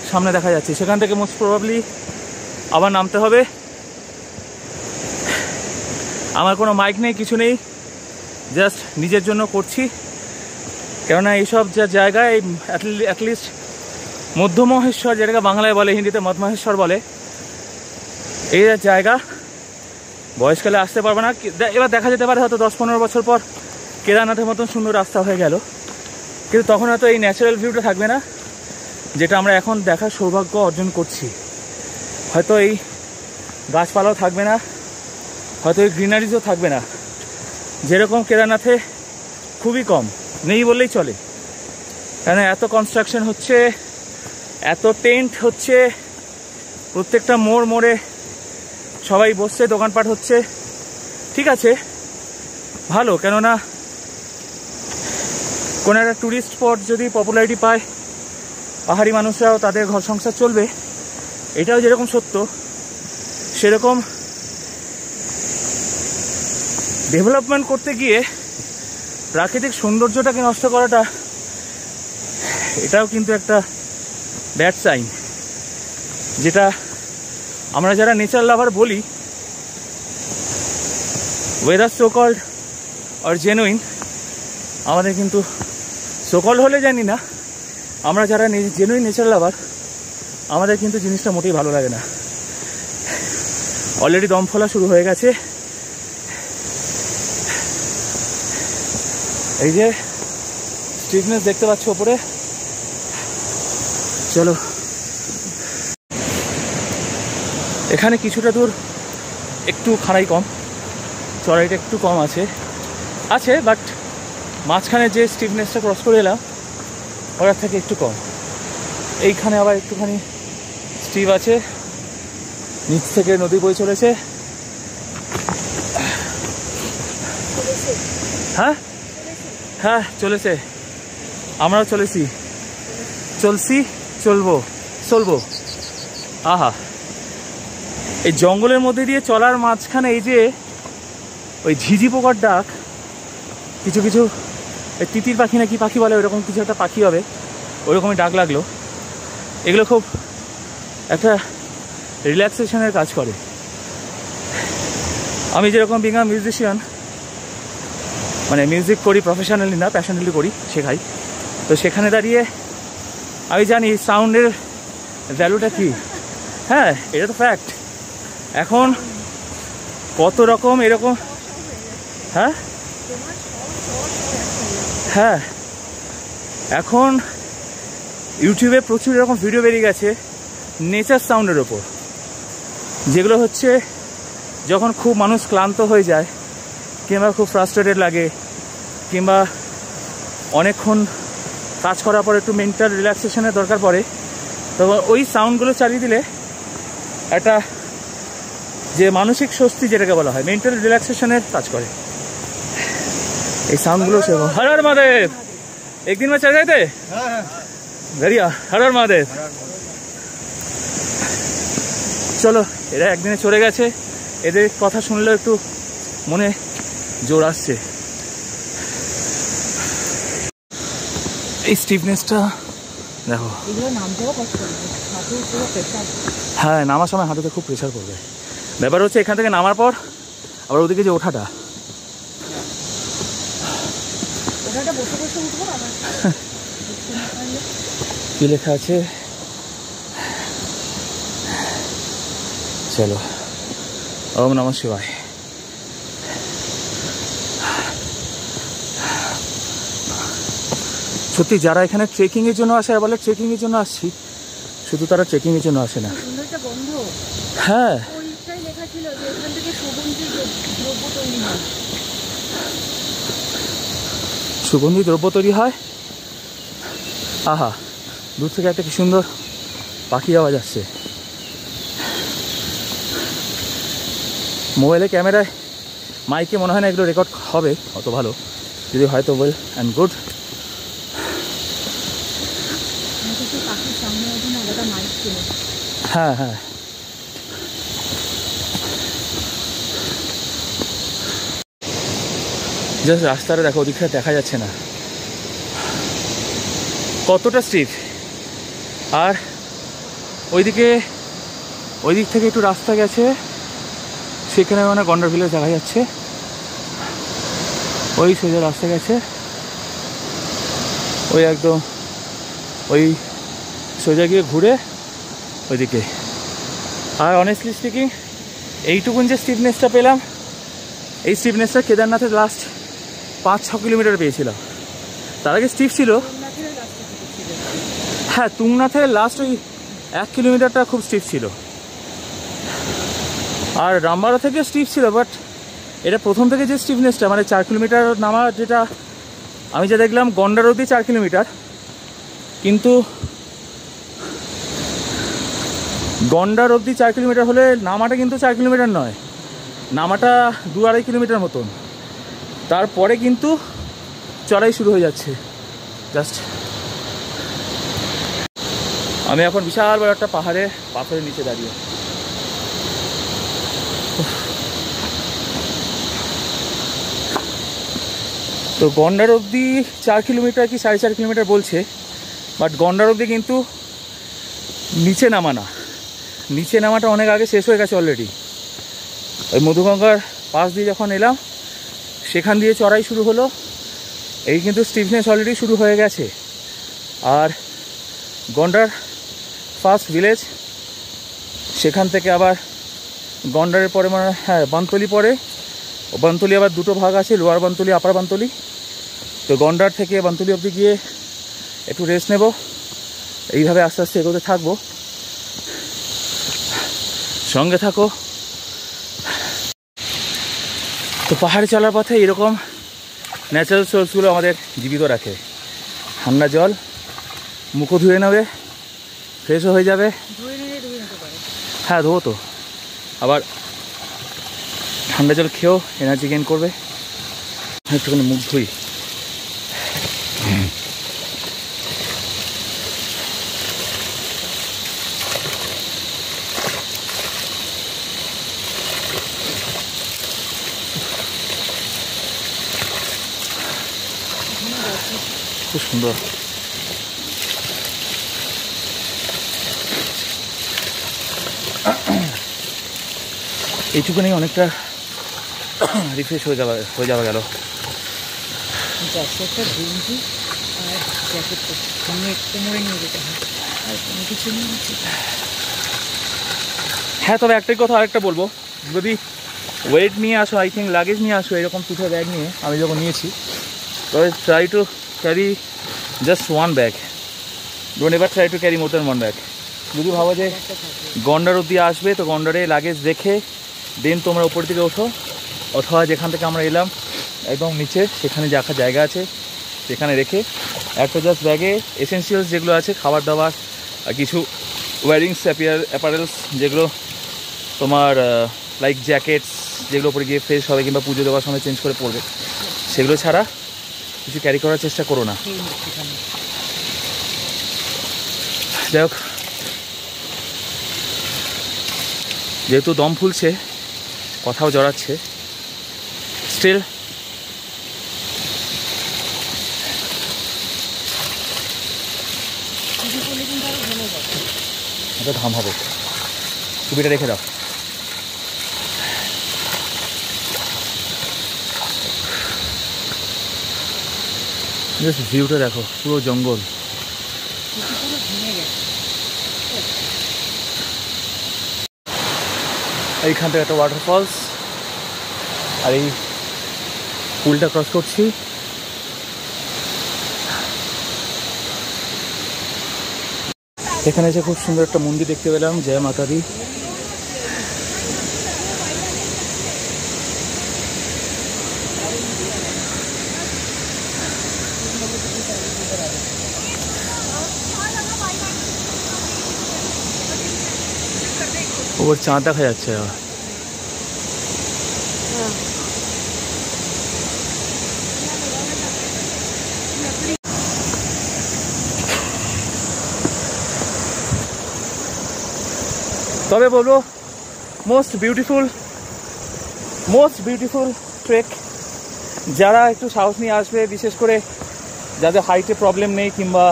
সামনে দেখা যাচ্ছে। সেখান থেকে মোস্ট প্রবাবলি আবার নামতে হবে। আমার কোনো মাইক নেই, কিছু নেই, জাস্ট নিজের জন্য করছি। কেননা এইসব যা জায়গায় অ্যাটলিস্ট মধ্যমহেশ্বর, যেটাকে বাংলায় বলে, হিন্দিতে মদমহেশ্বর বলে, এই জায়গা বয়সকালে আসতে পারবে না। এবার দেখা যেতে পারে হয়তো 10-15 বছর পর কেদারনাথের মতন সুন্দর রাস্তা হয়ে গেল, কিন্তু তখন হয়তো এই ন্যাচারাল ভিউটা থাকবে না, যেটা আমরা এখন দেখার সৌভাগ্য অর্জন করছি। হয়তো এই গাছপালাও থাকবে না, হয়তো এই গ্রিনারিজও থাকবে না, যেরকম কেদারনাথে খুবই কম, নেই বললেই চলে। কেন এত কনস্ট্রাকশন হচ্ছে, এত টেন্ট হচ্ছে, প্রত্যেকটা মোড় মোড়ে সবাই বসছে, দোকানপাট হচ্ছে। ঠিক আছে, ভালো। কেননা কোনো একটা ট্যুরিস্ট স্পট যদি পপুলারিটি পায়, পাহাড়ি মানুষরাও তাদের ঘর সংসার চলবে, এটাও যেরকম সত্য, সেরকম ডেভেলপমেন্ট করতে গিয়ে প্রাকৃতিক সৌন্দর্যটাকে নষ্ট করাটা, এটাও কিন্তু একটা ব্যাড সাইন। যেটা আমরা যারা নেচার লাভার বলি, ওয়েদার সো কল্ড আর জেনুইন, আমাদের কিন্তু সো কল্ড হলে জানি না, আমরা যারা জেনুইন নেচার লাভার, আমাদের কিন্তু জিনিসটা মোটেই ভালো লাগে না। অলরেডি দম ফোলা শুরু হয়ে গেছে। এই যে স্টিফনেস দেখতে পাচ্ছ ওপরে, চলো। এখানে কিছুটা দূর একটু খাড়াই কম, চড়াইটা একটু কম আছে, বাট মাঝখানে যে স্টিফনেসটা ক্রস করে এলাম ওটার থেকে একটু কম। এইখানে আবার একটুখানি স্টিভ আছে, নিচ থেকে নদী বয়ে চলেছে। হ্যাঁ হ্যাঁ, চলেছে, আমরাও চলবো। আহা, এই জঙ্গলের মধ্যে দিয়ে চলার মাঝখানে এই যে ওই ঝিঝি পোকার ডাক, কিছু তিতির পাখি না কি পাখি বলে, ওইরকম কিছু একটা পাখি হবে, ওরকমই ডাক লাগলো। এগুলো খুব একটা রিল্যাক্সেশনের কাজ করে। আমি যেরকম বিং আ মিউজিশিয়ান, মানে মিউজিক করি প্রফেশনালি না, প্যাশনেটলি করি, শেখাই, তো সেখানে দাঁড়িয়ে আমি জানি সাউন্ডের ভ্যালুটা কী। হ্যাঁ, এটা তো ফ্যাক্ট। এখন কত রকম এরকম, হ্যাঁ হ্যাঁ, এখন ইউটিউবে প্রচুর এরকম ভিডিও বেরিয়ে গেছে নেচার সাউন্ডের ওপর, যেগুলো হচ্ছে যখন খুব মানুষ ক্লান্ত হয়ে যায়, কিংবা খুব ফ্রাস্ট্রেটেড লাগে, কিংবা অনেকক্ষণ কাজ করার পর একটু মেন্টাল রিল্যাক্সেশনের দরকার পড়ে, তখন ওই সাউন্ডগুলো চালিয়ে দিলে একটা যে মানসিক স্বস্তি যেটাকে বলা হয়, মেন্টাল রিল্যাক্সেশনের কাজ করে এই সাউন্ডগুলো। সেরকম হর হর মহাদেব, একদিন में चल गए थे बढ़िया, हर हर महादेव। চলো, এরা একদিনে চলে গেছে, এদের কথা শুনলেও একটু মনে জোর আসছে। এই স্টিফনেসটা দেখো, হ্যাঁ নামার সময় হাঁটুতে খুব প্রেশার পড়বে। ব্যাপার হচ্ছে এখান থেকে নামার পর আবার ওদিকে যে ওঠাটা, কি লেখা আছে চলো, ওম নমঃ শিবায়। সত্যি যারা এখানে ট্রেকিংয়ের জন্য আসে, বলে ট্রেকিংয়ের জন্য আসছি, শুধু তারা ট্রেকিংয়ের জন্য আসে না। হ্যাঁ, সুগন্ধি দ্রব্য তৈরি হয়। আহা, দূর থেকে একটা কি সুন্দর পাখি আওয়াজ আসছে। মোবাইলে ক্যামেরায় মাইকে মনে হয় না এগুলো রেকর্ড হবে অত ভালো, যদি হয়তো ওয়েল অ্যান্ড গুড। হ্যাঁ হ্যাঁ, জাস্ট রাস্তাটা দেখো, ওদিকটা দেখা যাচ্ছে না কতটা স্টিপ। আর ওইদিকে, ওই দিক থেকে একটু রাস্তা গেছে, সেখানে মানে গন্ডার ভিলেজ দেখা যাচ্ছে। ওই সোজা রাস্তা গেছে, ওই একদম ওই সোজা গিয়ে ঘুরে ওইদিকে। আর অনেস্টলি স্পিকিং, এইটুকুন যে স্টিফনেসটা পেলাম, এই স্টিফনেসটা কেদারনাথের লাস্ট 5-6 কিলোমিটার পেয়েছিলাম। তার আগে স্টিফ ছিল, হ্যাঁ তুংনাথের লাস্ট ওই 1 কিলোমিটারটা খুব স্টিফ ছিল, আর রামবাড়া থেকে স্টিফ ছিল। বাট এটা প্রথম থেকে যে স্টিফনেসটা, মানে 4 কিলোমিটার নামা, যেটা আমি যা দেখলাম গন্ডার অবধি 4 কিলোমিটার, কিন্তু গন্ডার অবধি 4 কিলোমিটার হলে নামাটা কিন্তু 4 কিলোমিটার নয়, নামাটা 2-2.5 কিলোমিটার মতন। তারপরে কিন্তু চড়াই শুরু হয়ে যাচ্ছে। জাস্ট আমি এখন বিশাল বড় একটা পাথরের নিচে দাঁড়িয়ে। তো গন্ডার অবধি 4 কিলোমিটার কি 4.5 কিলোমিটার বলছে, বাট গন্ডার অবধি কিন্তু নিচে নামাটা অনেক আগে শেষ হয়ে গেছে অলরেডি। ওই মধুগঙ্গার পাশ দিয়ে যখন এলাম, সেখান দিয়ে চড়াই শুরু হলো। এই কিন্তু স্টিফনেস অলরেডি শুরু হয়ে গেছে। আর গন্ডার ফার্স্ট ভিলেজ, সেখান থেকে আবার গন্ডারের পরে মানে হ্যাঁ বনতলি পরে, বনতলি আবার দুটো ভাগ আছে, লোয়ার বনতলি আপার বনতলি। তো গন্ডার থেকে বনতলি অবধি গিয়ে একটু রেস্ট নেব, এইভাবে আস্তে আস্তে এগোতে থাকবো, সঙ্গে থাকো। তো পাহাড়ে চলার পথে এরকম ন্যাচারাল সোর্সগুলো আমাদের জীবিত রাখে। ঠান্ডা জল, মুখও ধুয়ে নেবে, ফ্রেশও হয়ে যাবে। হ্যাঁ ধোবো তো, আবার ঠান্ডা জল খেয়েও এনার্জি গেইন করবে। একটুখানি মুখ ধুই। খুব সুন্দর। এইটুকুনি অনেকটা রিফ্রেশ হয়ে যাওয়া গেল। জ্যাকেটটা গেঞ্জি আর জ্যাকেটটা নিয়ে কোমরে নিয়ে যেতে হয়, আর কোনো কিছু নিয়ে হ্যাঁ, তবে একটাই কথা আরেকটা বলবো, যদি ওয়েট নিয়ে আসো, আই থিঙ্ক লাগেজ নিয়ে আসো এরকম পিঠে ব্যাগ নিয়ে, আমি যখন নিয়েছি, তবে try to carry just one bag, don't ever try to carry more than one bag. যদি ভাবো যে গন্ডার অব্দি আসবে তো গন্ডারে লাগেজ রেখে দেন তোমরা উপর দিকে ওঠো, অথবা যেখান থেকে আমরা এলাম একদম নিচে সেখানে রাখার জায়গা আছে সেখানে রেখে একটা জাস্ট ব্যাগে এসেন্সিয়ালস যেগুলো আছে, খাবার দাবার আর কিছু ওয়ারিংস অ্যাপারেলস যেগুলো তোমার লাইক জ্যাকেটস, যেগুলো পরে গিয়ে ফ্রেশ হবে কিংবা পুজো দেওয়ার সময় চেঞ্জ করে পড়বে, সেগুলো ছাড়া কিছু ক্যারি করার চেষ্টা করো না। যাই হোক, যেহেতু দম ফুলছে, কথাও জড়াচ্ছে, স্টিল এটা ধাম হবে। টুপিটা রেখে দাও। জাস্ট ভিউটা দেখো, পুরো জঙ্গল। এইখান থেকে একটা ওয়াটারফলস, আর এই পুলটা ক্রস করছি। এখানে এসে খুব সুন্দর একটা মন্দির দেখতে পেলাম, জয় মাতা দি। ওর চাঁদ দেখা যাচ্ছে। তবে বলবো মোস্ট বিউটিফুল ট্রেক। যারা একটু সাহস নিয়ে আসবে, বিশেষ করে যাদের হাইটে প্রবলেম নেই কিংবা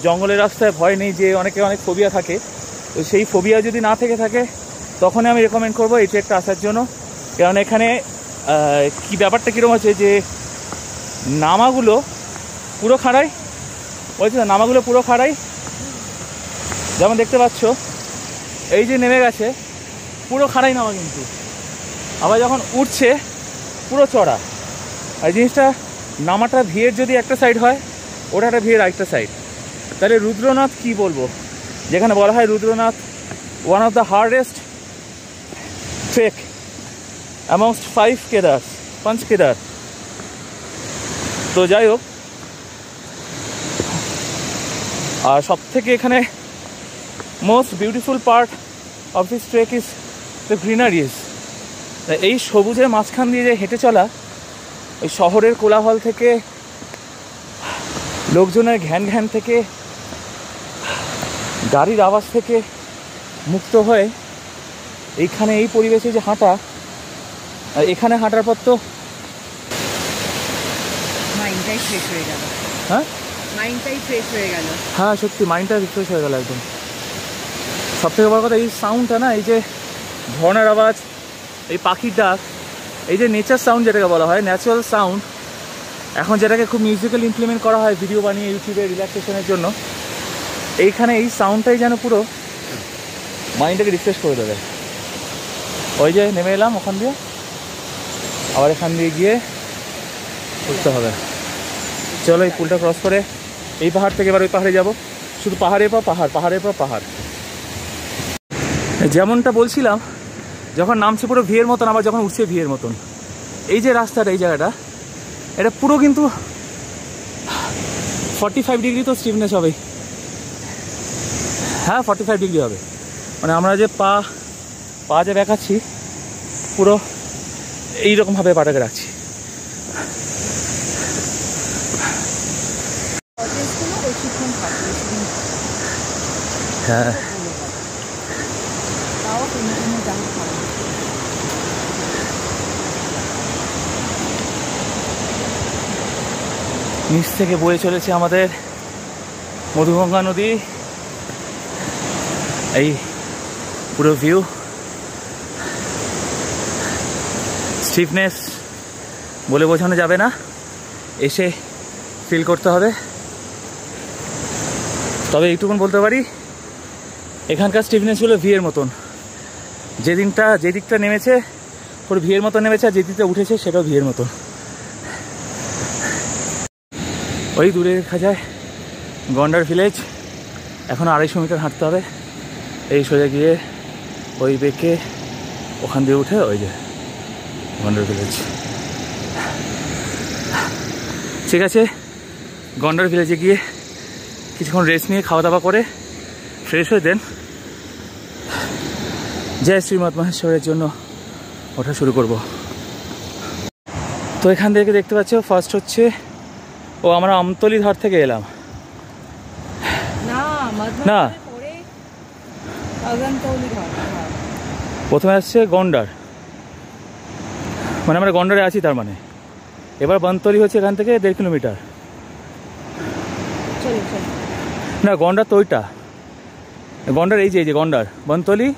জঙ্গলের রাস্তায় ভয় নেই, যে অনেক ফোবিয়া থাকে, তো সেই ফোবিয়া যদি না থেকে থাকে তখনই আমি রেকমেন্ড করবো এই ট্রেকটা আসার জন্য। কারণ এখানে কি ব্যাপারটা কীরকম আছে যে নামাগুলো পুরো খাড়াই, বলছি না, নামাগুলো পুরো খাড়াই, যেমন দেখতে পাচ্ছ এই যে নেমে গেছে পুরো খাড়াই নামা, কিন্তু আবার যখন উঠছে পুরো চড়া। আর জিনিসটা নামাটা ভিড়ের যদি একটা সাইড হয়, ওটা একটা ভিড়ের আরেকটা সাইড। তাহলে রুদ্রনাথ কি বলবো, যেখানে বলা হয় Rudranath one of the hardest trek amongst 5 Kedar, 5 Kedar. তো যাই হোক, আর সব থেকে এখানে most beautiful part of this trek is the greeneries. এই সবুজের মাঝখান দিয়ে যে হেঁটে চলা, ওই শহরের কোলাহল থেকে, লোকজনের ঘ্যান ঘ্যান থেকে, গাড়ির আওয়াজ থেকে মুক্ত হয়ে এইখানে এই পরিবেশে যে হাঁটা, আর এখানে হাঁটার পর তো মাইন্ডটাই ফ্রেশ হয়ে গেল। হ্যাঁ সত্যি মাইন্ডটা রিফ্রেশ হয়ে গেল একদম। সব থেকে বড় কথা এই সাউন্ডটা না, এই যে ঝর্ণার আওয়াজ, এই পাখির ডাক, এই যে নেচার সাউন্ড যেটাকে বলা হয়, ন্যাচারাল সাউন্ড, এখন যেটাকে খুব মিউজিক্যাল ইমপ্লিমেন্ট করা হয় ভিডিও বানিয়ে ইউটিউবে রিল্যাক্সেশনের জন্য, এইখানে এই সাউন্ডটাই যেন পুরো মাইন্ডটাকে রিফ্রেশ করে দেবে। ওই যে নেমে এলাম ওখান দিয়ে, আবার এখান দিয়ে গিয়ে উঠতে হবে। চলো এই পুলটা ক্রস করে এই পাহাড় থেকে এবার ওই পাহাড়ে যাব। শুধু পাহাড়ের পর পাহাড়, পাহাড়ের পর পাহাড়। যেমনটা বলছিলাম, যখন নামছে পুরো ভিয়ের মতন, আবার যখন উঠছে ভিয়ের মতন। এই যে রাস্তাটা, এই জায়গাটা, এটা পুরো কিন্তু 45 ডিগ্রি তো স্টিফনেস হবেই। হ্যাঁ 45 ডিগ্রি হবে, মানে আমরা যে পা যে দেখাচ্ছি পুরো এইরকমভাবে পাটাকে রাখছি। হ্যাঁ নিচ থেকে বয়ে চলেছে আমাদের মধুগঙ্গা নদী। এই পুরো ভিউ স্টিফনেস বলে বোঝানো যাবে না, এসে ফিল করতে হবে। তবে এইটুকুন বলতে পারি, এখানকার স্টিফনেসগুলো ভিয়ের মতন। যে দিকটা নেমেছে পুরো ভিয়ের মতন নেমেছে, আর যে দিকটা উঠেছে সেটাও ভিয়ের মতন। ওই দূরে দেখা যায় গন্ডার ভিলেজ। এখন 250 মিটার হাঁটতে হবে, এই সোজা গিয়ে ওই বেঁকে ওখান দিয়ে উঠে ওই যে গন্ডার ভিলেজ। ঠিক আছে, গন্ডার ভিলেজে গিয়ে কিছুক্ষণ রেস্ট নিয়ে খাওয়া দাওয়া করে ফ্রেশ হয়ে দেন জয় শ্রীমৎ মহেশ্বরের জন্য ওঠা শুরু করব। তো এখান থেকে দেখতে পাচ্ছ ফার্স্ট হচ্ছে আমরা আমতলি ধার থেকে এলাম না, প্রথমে আসছে গন্ডার, মানে আমরা গন্ডারে আছি তার মানে। এবার বনতলি হচ্ছে এখান থেকে 1.5 কিলোমিটার। না গন্ডার তো ওইটা, গন্ডার এই যে গন্ডার, বনতলি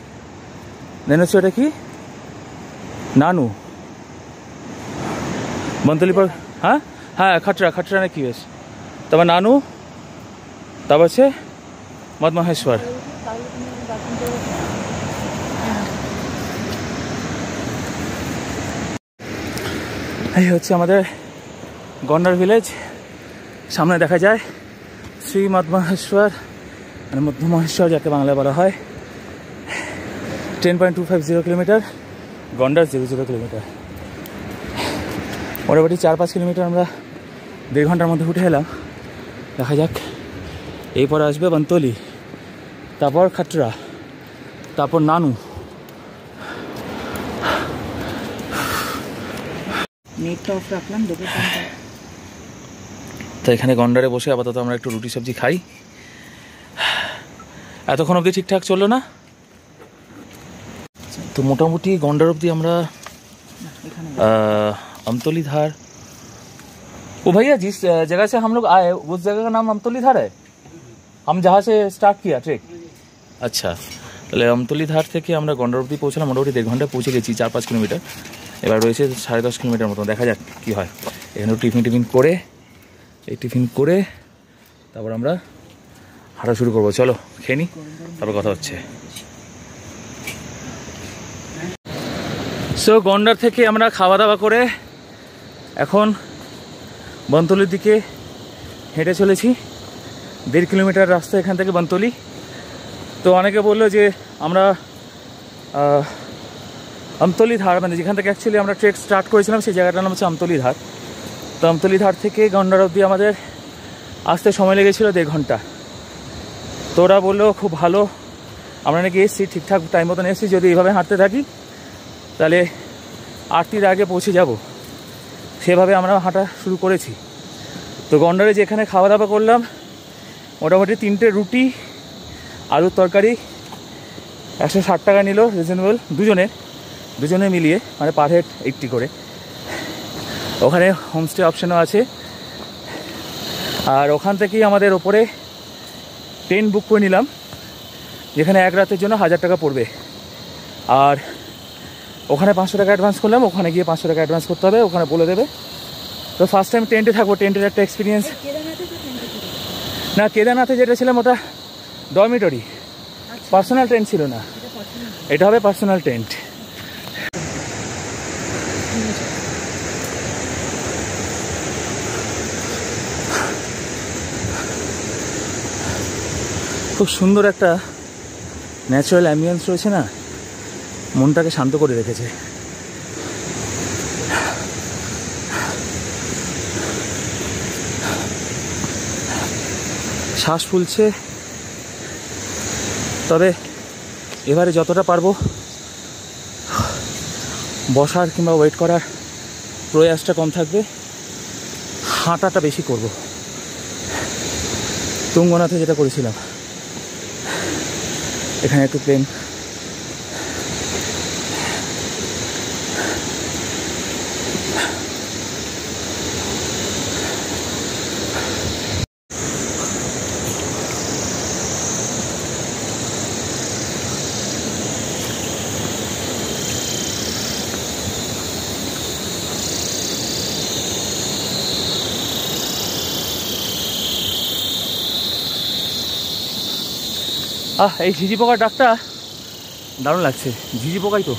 দেন হচ্ছে ওটা কি নানু, বনতলি পর হ্যাঁ হ্যাঁ খাটরা না কি বেশ, তারপর নানু, তারপর হচ্ছে মদমহেশ্বর। এই হচ্ছে আমাদের গন্ডার ভিলেজ। সামনে দেখা যায় শ্রী মদমহেশ্বর, মানে মধ্যমহেশ্বর যাকে বাংলায় বলা হয়। 10.250 কিলোমিটার, গন্ডার 00 কিলোমিটার। মোটামুটি 4-5 কিলোমিটার আমরা 1.5 ঘন্টার মধ্যে উঠে এলাম। দেখা যাক, এরপরে আসবে বনতলি, তারপর খাটরা, তারপর নানু। নেটটা অফ রাখলাম, তো এখানে গন্ডারে বসে আপাতত আমরা একটু রুটি সবজি খাই। এতক্ষণ অবধি ঠিকঠাক চললো না তো, মোটামুটি गंडार अवधि हमरा अमतोली धार। ओ भैया जिस जगह से हम लोग आए उस जगह का नाम अमतोली धार है, हम जहाँ से स्टार्ट किया ट्रेक। अच्छा, তাহলে আমতলি ধার থেকে আমরা গন্ডার অবধি পৌঁছলাম, মোটামুটি 1.5 ঘন্টা পৌঁছে গেছি, 4-5 কিলোমিটার। এবার রয়েছে 10.5 কিলোমিটার মতো, দেখা যাক কি হয়। এখানে টিফিন করে এই টিফিন করে তারপর আমরা হাঁটা শুরু করবো। চলো খেয়ে নিই, তারপর কথা হচ্ছে। সো গন্ডার থেকে আমরা খাওয়া দাওয়া করে এখন বনতলির দিকে হেঁটে চলেছি। 1.5 কিলোমিটার রাস্তা এখান থেকে বনতলি। তো অনেকে বললো যে আমরা আমতলি ধার, মানে যেখান থেকে অ্যাকচুয়ালি আমরা ট্রেক স্টার্ট করেছিলাম সেই জায়গাটার নাম হচ্ছে আমতলি ধার। তো আমতলি ধার থেকে গন্ডার অবধি আমাদের আসতে সময় লেগেছিলো 1.5 ঘন্টা। তো ওরা বললো খুব ভালো, আমরা নাকি এসেছি ঠিকঠাক টাইম মতন এসেছি, যদি এইভাবে হাঁটতে থাকি তাহলে আরতির আগে পৌঁছে যাব। সেভাবে আমরা হাঁটা শুরু করেছি। তো গন্ডারে যেখানে খাওয়া দাওয়া করলাম, মোটামুটি 3টে রুটি আলুর তরকারি 160 টাকা নিল, রিজনেবল দুজনে মিলিয়ে, মানে পার হেড 80 করে। ওখানে হোমস্টে অপশানও আছে। আর ওখান থেকেই আমাদের ওপরে টেন্ট বুক করে নিলাম, যেখানে 1 রাতের জন্য 1000 টাকা পড়বে। আর ওখানে 500 টাকা অ্যাডভান্স করলাম, ওখানে গিয়ে 500 টাকা অ্যাডভান্স করতে হবে, ওখানে বলে দেবে। তো ফার্স্ট টাইম টেন্টে থাকবো, টেন্টের একটা এক্সপিরিয়েন্স। না কেদারনাথে যেটা ছিলাম ওটা ডরমিটরি, পার্সোনাল টেন্ট ছিল না, এটা হবে পার্সোনাল টেন্ট। খুব সুন্দর একটা ন্যাচারাল অ্যাম্বিয়েন্স রয়েছে না, মনটাকে শান্ত করে রেখেছে। শ্বাস ফুলছে, তবে এবারে যতটা পারবো বসার কিংবা ওয়েট করার প্রয়াসটা কম থাকবে, হাঁটাটা বেশি করব। তুঙ্গনাথে যেটা করেছিলাম, এখানে একটু প্লেন। এই ঝিঝি পোকার ডাকটা দারুণ লাগছে। ঝিঝি পোকাই তো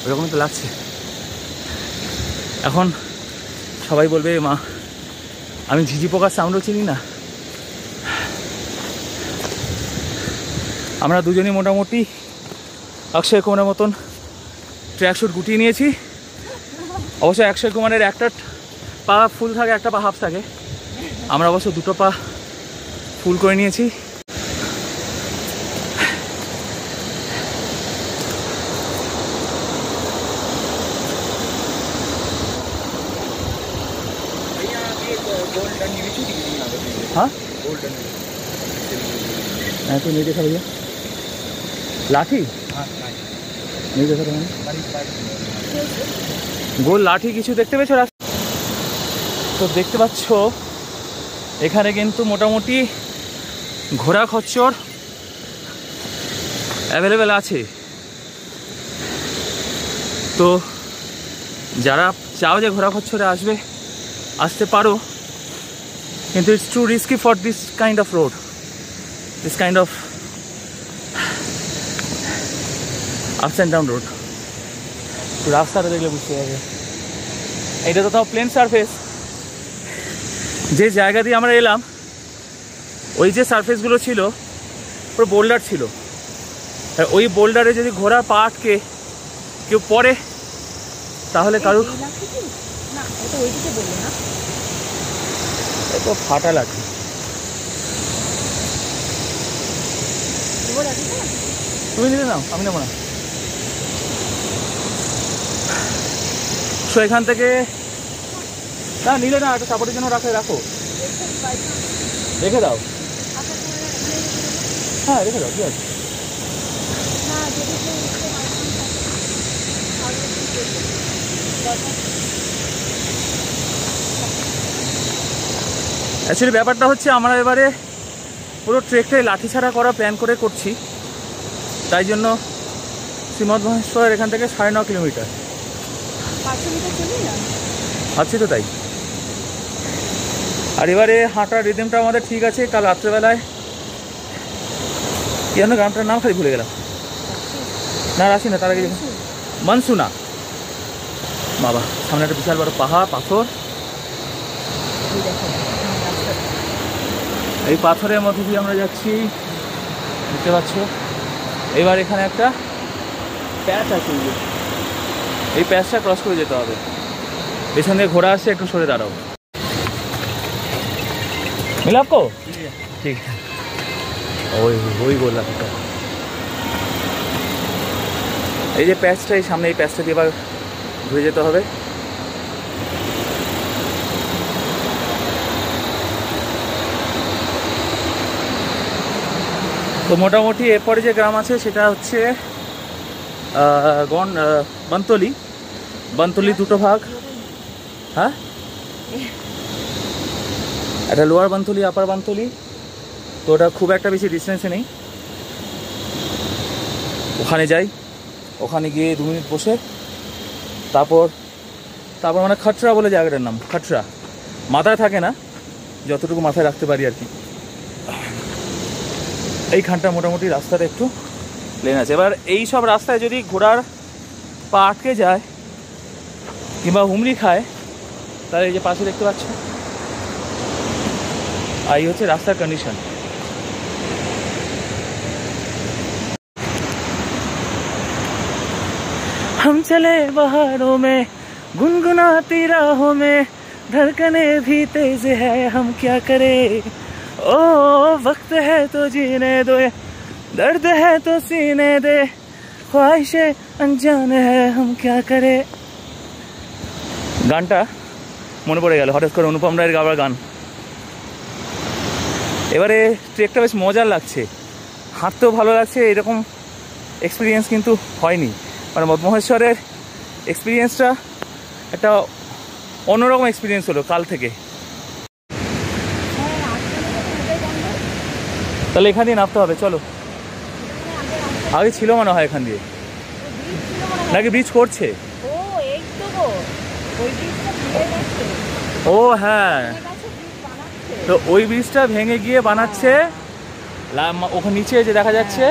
ওরকমই তো লাগছে। এখন সবাই বলবে মা আমি ঝিঝি পোকার সাউন্ডও চিনি না। আমরা দুজনই মোটামুটি অক্ষয় কুমারের মতন ট্র্যাক স্যুট গুটিয়ে নিয়েছি। অবশ্য অক্ষয় কুমারের একটা পা ফুল থাকে, একটা পা হাফ থাকে। আমরা অবশ্য দুটো পা ফুল করে নিয়েছি। हाँ मैं तो नहीं देखा भैया। लाठी नहीं देखा था मैंने। গোল লাঠি কিছু দেখতে পেয়েছো? তো দেখতে পাচ্ছ এখানে কিন্তু মোটামুটি ঘোড়া খচ্চর অ্যাভেলেবেল আছে। তো যারা চাও যে ঘোড়া খচ্চরে আসতে পারো, কিন্তু it's two risky for this kind of road, this kind of ups and down road. তো রাস্তাটা দেখলে বুঝতে পারবে। এটা তো তাও প্লেন সারফেস। যে জায়গা দিয়ে আমরা এলাম ওই যে সারফেসগুলো ছিল পুরো বোল্ডার ছিল। ওই বোল্ডারে যদি ঘোড়া পা আটকে কেউ পড়ে তাহলে কারুর তো ফাটা লাঠি। তুমি নিলে নাও, আমি নেবো না। তো এখান থেকে না নিলে না, একটা সাপোর্টের জন্য রাখো, রেখে দাও। হ্যাঁ রেখে দাও, ঠিক আছে। অ্যাকচুয়ালি ব্যাপারটা হচ্ছে আমরা এবারে পুরো ট্রেকটাই লাঠি ছাড়া করা প্ল্যান করে করছি। তাই জন্য শ্রীমৎ মহেশ্বর এখান থেকে 9.5 কিলোমিটার ভাবছি তো তাই। আর এবারে হাঁটার রিদমটা আমাদের ঠিক আছে। কাল রাত্রেবেলায় কি জানো গ্রামটার নাম খালি ভুলে গেলাম। না রাশি না, তার আগে মনসুনা। বাবা সামনে একটা বিশাল বড় পাহাড়, পাথর। এই পাথরের মধ্যে দিয়ে আমরা যাচ্ছি, দেখতে পাচ্ছ। এবার এখানে একটা প্যাচ আছে, এই প্যাচটা ক্রস করে যেতে হবে। পেছন দিয়ে ঘোড়া আসছে, একটু সরে দাঁড়াও। মিলাপ কো ঠিক ওই বললাম। এই যে প্যাচটা, এই সামনে এই প্যাচটা দিয়ে এবার ঘুরে যেতে হবে। তো মোটামুটি এরপরে যে গ্রাম আছে সেটা হচ্ছে বনতলি দুটো ভাগ। হ্যাঁ একটা লোয়ার বনতলি, আপার বনতলি। তো ওটা খুব একটা বেশি ডিস্টেন্সে নেই। ওখানে যাই, ওখানে গিয়ে 2 মিনিট বসে তারপর মানে খটরা বলে জায়গাটার নাম। খটরা মাথায় থাকে না, যতটুকু মাথায় রাখতে পারি আর কি। এইখানটা মোটামুটি রাস্তাটা একটু প্লেন আছে। এবার এই সব রাস্তায় যদি ঘোড়ার পা আটকে যায় কিংবা হুমড়ি খায়, তাহলে এই যে পাশে দেখতে পাচ্ছ, আর এই হচ্ছে রাস্তার কন্ডিশন। हम चले बहारों में गुनगुनाती राहों में, धड़कने भी तेज है हम क्या करें। ओ वक्त है तो जीने दो, दर्द है तो सीने दे, ख्वाहिशें अनजान है हम क्या करें। গানটা মনে পড়ে গেল হঠাৎ করে, অনুপম রায়ের গাওয়া গান। এবারে ট্রেকটা বেশ মজার লাগছে, হাঁটতেও ভালো লাগছে। এরকম এক্সপিরিয়েন্স কিন্তু হয়নি। মানে মহেশ্বরের এক্সপিরিয়েন্সটা একটা অন্যরকম এক্সপিরিয়েন্স হলো কাল থেকে। তাহলে এখান দিয়ে নামতে হবে, চলো। আগে ছিল মনে হয় এখান দিয়ে, নাকি ব্রিজ করছে? ও হ্যাঁ, তো ওই ব্রিজটা ভেঙে গিয়ে বানাচ্ছে, ওখানে নিচে যে দেখা যাচ্ছে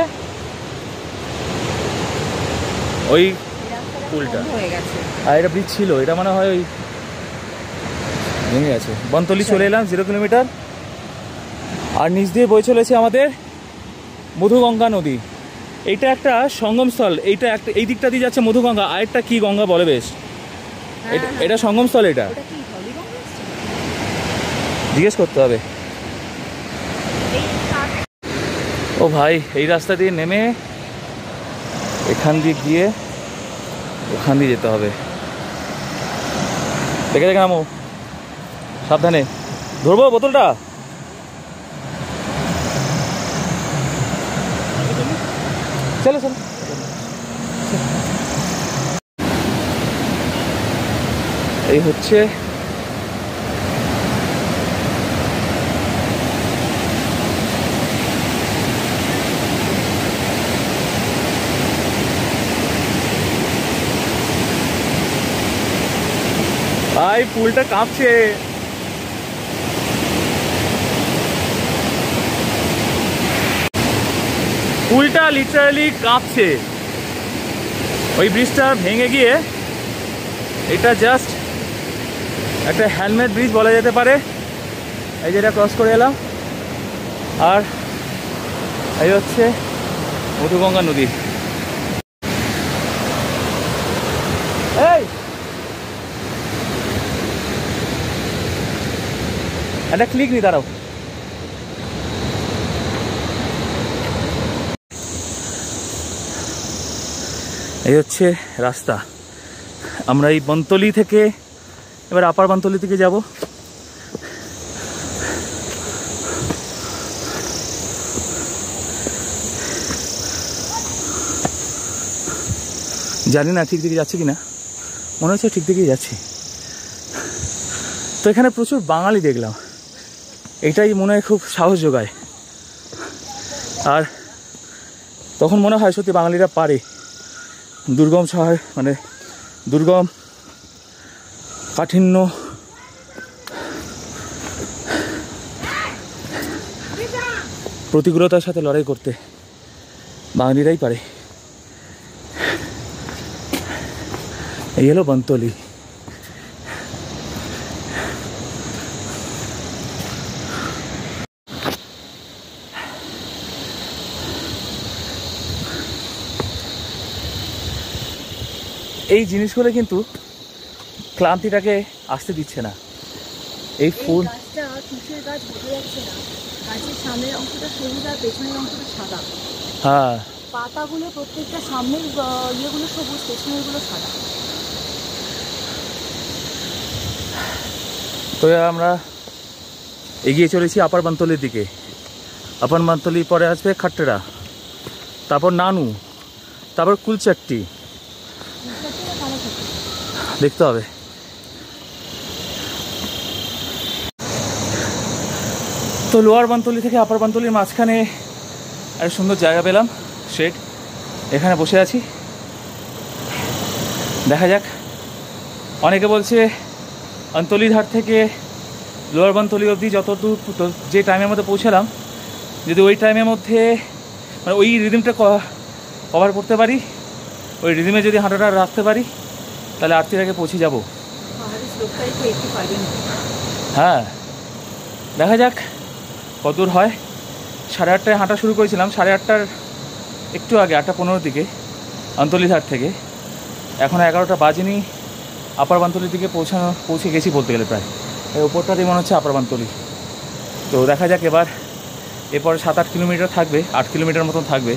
ওই পুলটা, হয়ে গেছে। আর এটা ব্রিজ ছিল, এটা মনে হয় ওই ভেঙে গেছে। বনতলি চলে এলাম 0 কিলোমিটার, আর নিচ দিয়ে বয়ে চলেছে আমাদের মধুগঙ্গা নদী। এইটা একটা সঙ্গমস্থল, এইটা একটা এই দিকটা দিয়ে যাচ্ছে মধুগঙ্গা, আর একটা কি গঙ্গা বলে বেশ, এটা সঙ্গমস্থল। এটা জিজ্ঞেস করতে হবে। ও ভাই, এই রাস্তা দিয়ে নেমে এখান দিয়ে গিয়ে ওখান দিয়ে যেতে হবে। দেখে দেখে নামো, সাবধানে। ধরবো বোতলটা? চলো চলো। এই হচ্ছে ভাই, পুলটা কাঁপছে। পুলটা লিটারালি কাঁপছে। ওই ব্রিজটা ভেঙে গিয়ে এটা জাস্ট একটা হ্যান্ডমেড ব্রিজ বলা যেতে পারে। এই যেটা ক্রস করে এলাম, আর এই হচ্ছে মধুগঙ্গা নদী। এই একটা ক্লিক নি, দাঁড়াও। এই হচ্ছে রাস্তা। আমরা এই বনতলি থেকে এবার আপার বনতলি থেকে যাব। জানি না ঠিক দিকে যাচ্ছে কিনা, মনে হচ্ছে ঠিক দিকেই যাচ্ছি। তো এখানে প্রচুর বাঙালি দেখলাম, এটাই মনে হয় খুব সাহস যোগায়। আর তখন মনে হয় সত্যি বাঙালিরা পারে দুর্গম শহর, মানে দুর্গম কাঠিন্য প্রতিকূলতার সাথে লড়াই করতে বাঙালিরাই পারে। এই হলো বনতলি। এই জিনিসগুলো কিন্তু ক্লান্তিটাকে আসতে দিচ্ছে না। এই ফুল, গাছটা কিসের গাছ বোঝা যাচ্ছে না। গাছের সামনের অংশটা সবুজ আর পেছনের অংশটা সাদা। হ্যাঁ, পাতাগুলো প্রত্যেকটা সামনের ইয়েগুলো সবুজ, পেছনের গুলো সাদা। তো আমরা এগিয়ে চলেছি আপার বনতলির দিকে। আপার বনতলি পরে আসবে খাট্টেরা, তারপর নানু, তারপর কুলচাট্টি, দেখতে হবে। তো লোয়ার বনতলি থেকে আপার বনতলির মাঝখানে একটা সুন্দর জায়গা পেলাম, শেড। এখানে বসে আছি, দেখা যাক। অনেকে বলছে অন্তলিঘাট থেকে লোয়ার বনতলি অবধি যতদূর যে টাইমের মধ্যে পৌঁছালাম, যদি ওই টাইমের মধ্যে মানে ওই রিদিমটা কভার করতে পারি, ওই রিদিমে যদি হাঁটাটা রাখতে পারি, তাহলে আরতির আগে পৌঁছে যাব। হ্যাঁ, দেখা যাক কতদূর হয়। 8:30টায় হাঁটা শুরু করেছিলাম, 8:30টার একটু আগে, 8:15 দিকে অন্তলিঘাট থেকে। এখন 11টা বাজেনি, আপার বনতলির দিকে পৌঁছে গেছি বলতে গেলে। প্রায় এই ওপরটাতেই মনে হচ্ছে আপার বনতলি। তো দেখা যাক এরপরে 7-8 কিলোমিটার থাকবে, 8 কিলোমিটার মতন থাকবে।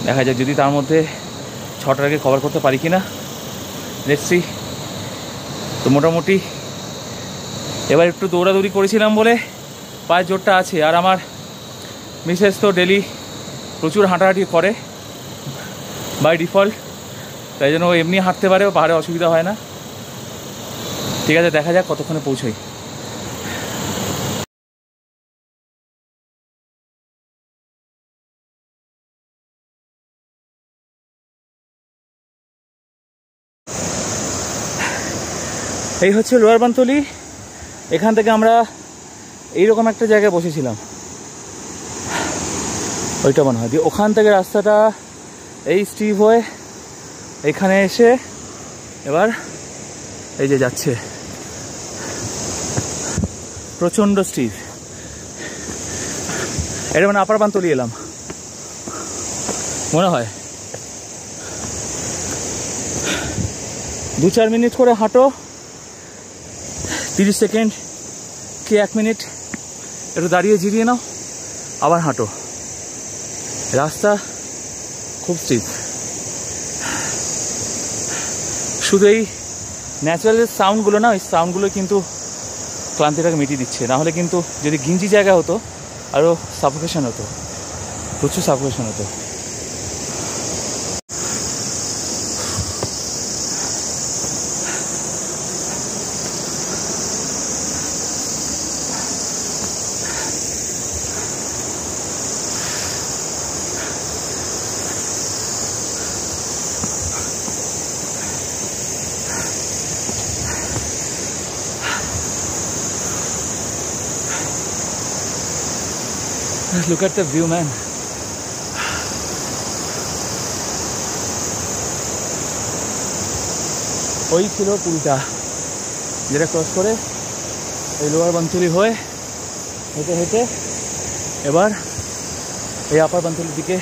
দেখা যাক যদি তার মধ্যে 6টার আগে কভার করতে পারি কি না, লেটস সি। তো মোটামুটি এবার একটু দৌড়াদৌড়ি করেছিলাম বলে পায়ের জোরটা আছে। আর আমার মিসেস তো ডেলি প্রচুর হাঁটাহাঁটি করে বাই ডিফল্ট, তাই জন্য ও এমনি হাঁটতে পারে, ও পাহাড়ে অসুবিধা হয় না। ঠিক আছে, দেখা যাক কতক্ষণে পৌঁছই। এই হচ্ছে লোয়ার বনতলি। এখান থেকে আমরা এইরকম একটা জায়গায় বসেছিলাম। ওইটা মনে হয়। দিয়ে ওখান থেকে রাস্তাটা এই স্টিভ হয়ে এখানে এসে এবার এই যে যাচ্ছে, প্রচণ্ড স্টিভ। এটা মানে আপার বানতলি এলাম মনে হয়। 2-4 মিনিট করে হাঁটো, 30 সেকেন্ড কি 1 মিনিট একটু দাঁড়িয়ে জিরিয়ে নাও, আবার হাঁটো। রাস্তা খুব স্টিপ। শুধু এই ন্যাচারাল সাউন্ডগুলো না, ওই সাউন্ডগুলো কিন্তু ক্লান্তিটাকে মিটিয়ে দিচ্ছে। নাহলে কিন্তু যদি গিঞ্জি জায়গা হতো আরও সাফোকেশন হতো, প্রচুর সাফোকেশন হতো। Look at the view, man. ওই ছিল পুলটা, যেটা ক্রস করে এই লোয়ার বানতলি হয়ে হেঁটে হেঁটে এবার এই আপার বানতলির দিকে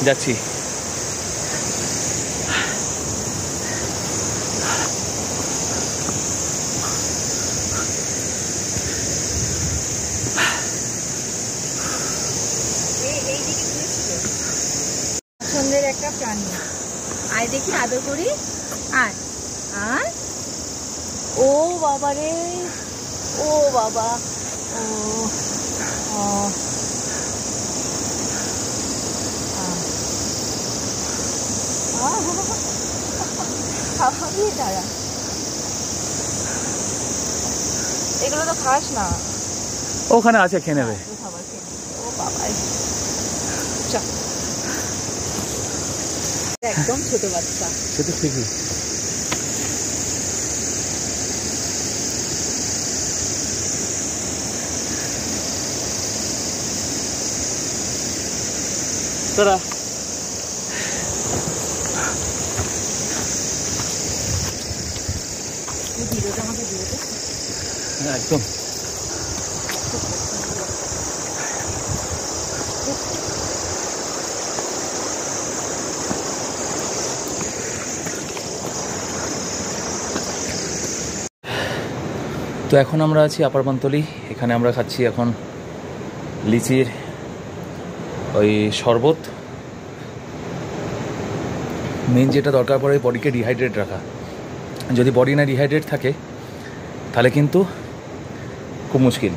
যাচ্ছি। পছন্দের একটা প্রাণী, আয় দেখি আদর করি। আয় আয়, ও বাবা রে, ও বাবা, ও দাঁড়া, এগুলো তো খাস না। ওখানে আছে, খেয়ে নেবে। খাবার খেয়ে নেবে। ও বাবা, চল, একদম ছোট বাচ্চা। সে তো ঠিকই। তোরা ভিডিওটা আমাকে দিয়ে দে। একদম। তো এখন আমরা আছি আপার বানতলি। এখানে আমরা খাচ্ছি এখন লিচির ওই শরবত। মেন যেটা দরকার পড়ে বডিকে ডিহাইড্রেট রাখা। যদি বডি না ডিহাইড্রেট থাকে তাহলে কিন্তু খুব মুশকিল।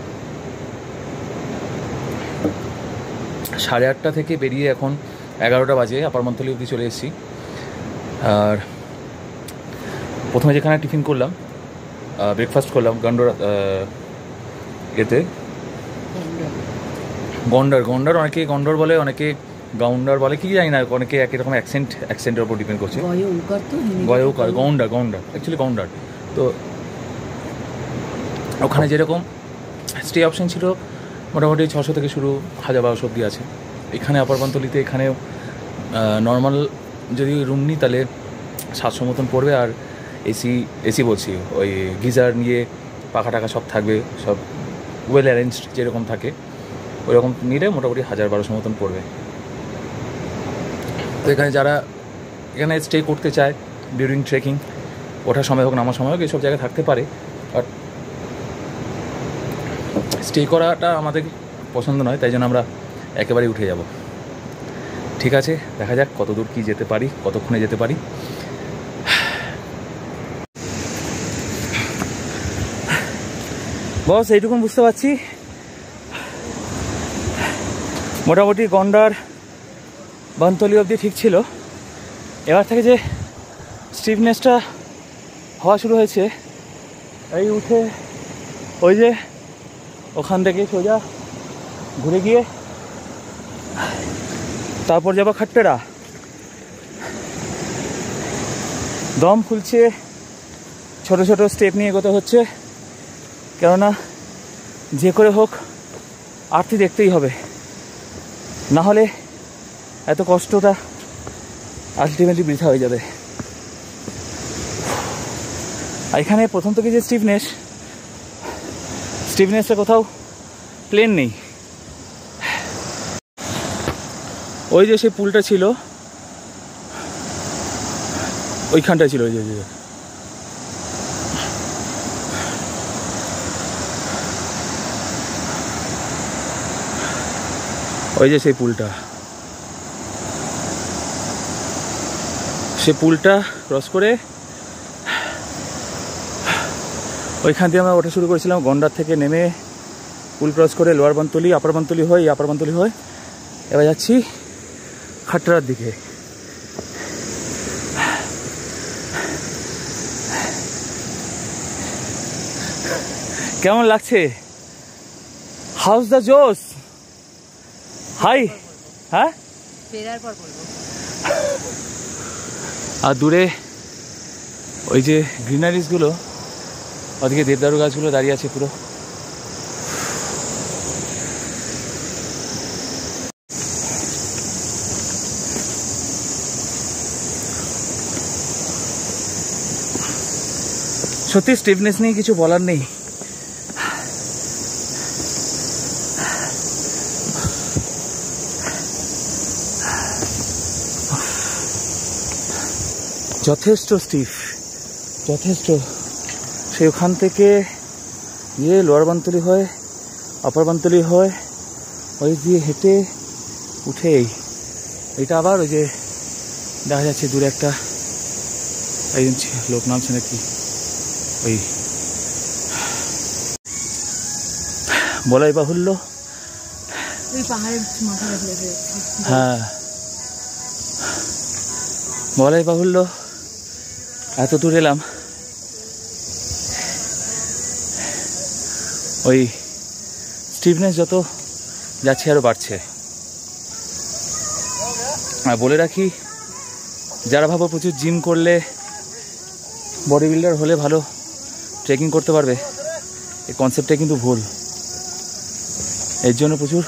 8:30 থেকে বেরিয়ে এখন 11টা বাজে আপার বানতলি অবধি চলে এসেছি। আর প্রথমে যেখানে টিফিন করলাম, ব্রেকফাস্ট করলাম গন্ডর, এতে গন্ডার অনেকে গন্ডর বলে, অনেকে গাউন্ডার বলে, কি জানি না, অনেকে একই রকম অ্যাকসেন্টের উপর ডিপেন্ড করছে। গয়ৌকার, গন্ডার অ্যাকচুয়ালি গন্ডার। তো ওখানে যেরকম স্টে অপশন ছিল মোটামুটি 600 থেকে শুরু, 1000-1200 অব্দি আছে। এখানে আপার বানতলিতে এখানেও নর্মাল যদি রুম নিই তাহলে 700 মতন পড়বে। আর এসি বলছি, ওই গিজার নিয়ে পাখা টাকা সব থাকবে, সব ওয়েল অ্যারেঞ্জড যেরকম থাকে ওইরকম নিলে মোটামুটি 1000-1200 মতন পড়বে। তো এখানে যারা এখানে স্টে করতে চায় ডিউরিং ট্রেকিং, ওঠার সময় হোক নামার সময় হোক, এইসব জায়গায় থাকতে পারে। আর স্টে করাটা আমাদের পছন্দ নয়, তাই জন্য আমরা একেবারেই উঠে যাব। ঠিক আছে, দেখা যাক কত দূর কী যেতে পারি, কতক্ষণে যেতে পারি। বস এইটুকুন বুঝতে পারছি, মোটামুটি গন্ডার বানতলি অবধি ঠিক ছিল। এবার থেকে যে স্টিফনেসটা হওয়া শুরু হয়েছে, এই উঠে ওই যে ওখান থেকে সোজা ঘুরে গিয়ে তারপর যাবো খাট্টেরা। দম খুলছে, ছোট ছোট স্টেপ নিয়ে এগোতে হচ্ছে, কেননা যে করে হোক আরতি দেখতেই হবে। না হলে এত কষ্টটা আলটিমেটলি বৃথা হয়ে যাবে। আর এখানে প্রথম থেকে যে স্টিফনেসটা কোথাও প্লেন নেই। ওই যে সেই পুলটা ছিল ওইখানটায় ছিল, ওই যে ওই যে সেই পুলটা ক্রস করে ওইখান দিয়ে আমরা ওঠা শুরু করেছিলাম। গন্ডার থেকে নেমে পুল ক্রস করে লোয়ার বনতলি, আপার বনতলি হয়ে এবার যাচ্ছি খাট্টারার দিকে। কেমন লাগছে? হাউস দ্য জোস? হাই। হ্যাঁ, ফেরার পর বলবো। আর দূরে ওই যে গ্রিনারিসগুলো, ওদিকে দেবদারু গাছগুলো দাঁড়িয়ে আছে পুরো। সত্যি স্টিফনেস নিয়ে কিছু বলার নেই। যথেষ্ট স্টিফ, যথেষ্ট। সেই ওখান থেকে লোয়ার বনতলি হয়, আপার বনতলি হয়, ওই দিয়ে হেঁটে উঠেই এটা আবার ওই যে দেখা যাচ্ছে দূরে একটা একজন লোক নামছে নাকি, ওই বলাই বাহুল্য। ওই পাহাড়ের মাথা দেখা যাচ্ছে। হ্যাঁ, বলাই বাহুল্য। এত দূর এলাম, ওই স্টিফনেস যত যাচ্ছে আরো বাড়ছে। আর বলে রাখি, যারা ভাবো প্রচুর জিম করলে, বডি বিল্ডার হলে ভালো ট্রেকিং করতে পারবে, এই কনসেপ্টটা কিন্তু ভুল। এর জন্য প্রচুর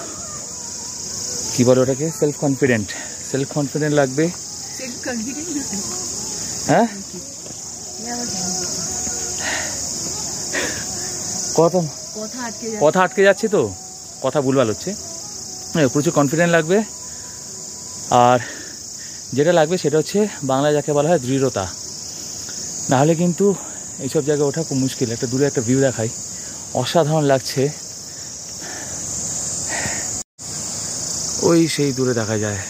কি বলে ওটাকে, সেলফ কনফিডেন্ট লাগবে। হ্যাঁ, কথা আটকে যাচ্ছে তো, কথা ভুলভাল হচ্ছে। প্রচুর কনফিডেন্ট লাগবে। আর যেটা লাগবে সেটা হচ্ছে বাংলায় যাকে বলা হয় দৃঢ়তা। নাহলে কিন্তু এইসব জায়গায় ওঠা খুব মুশকিল। একটা দূরে একটা ভিউ দেখাই, অসাধারণ লাগছে। ওই সেই দূরে দেখা যায়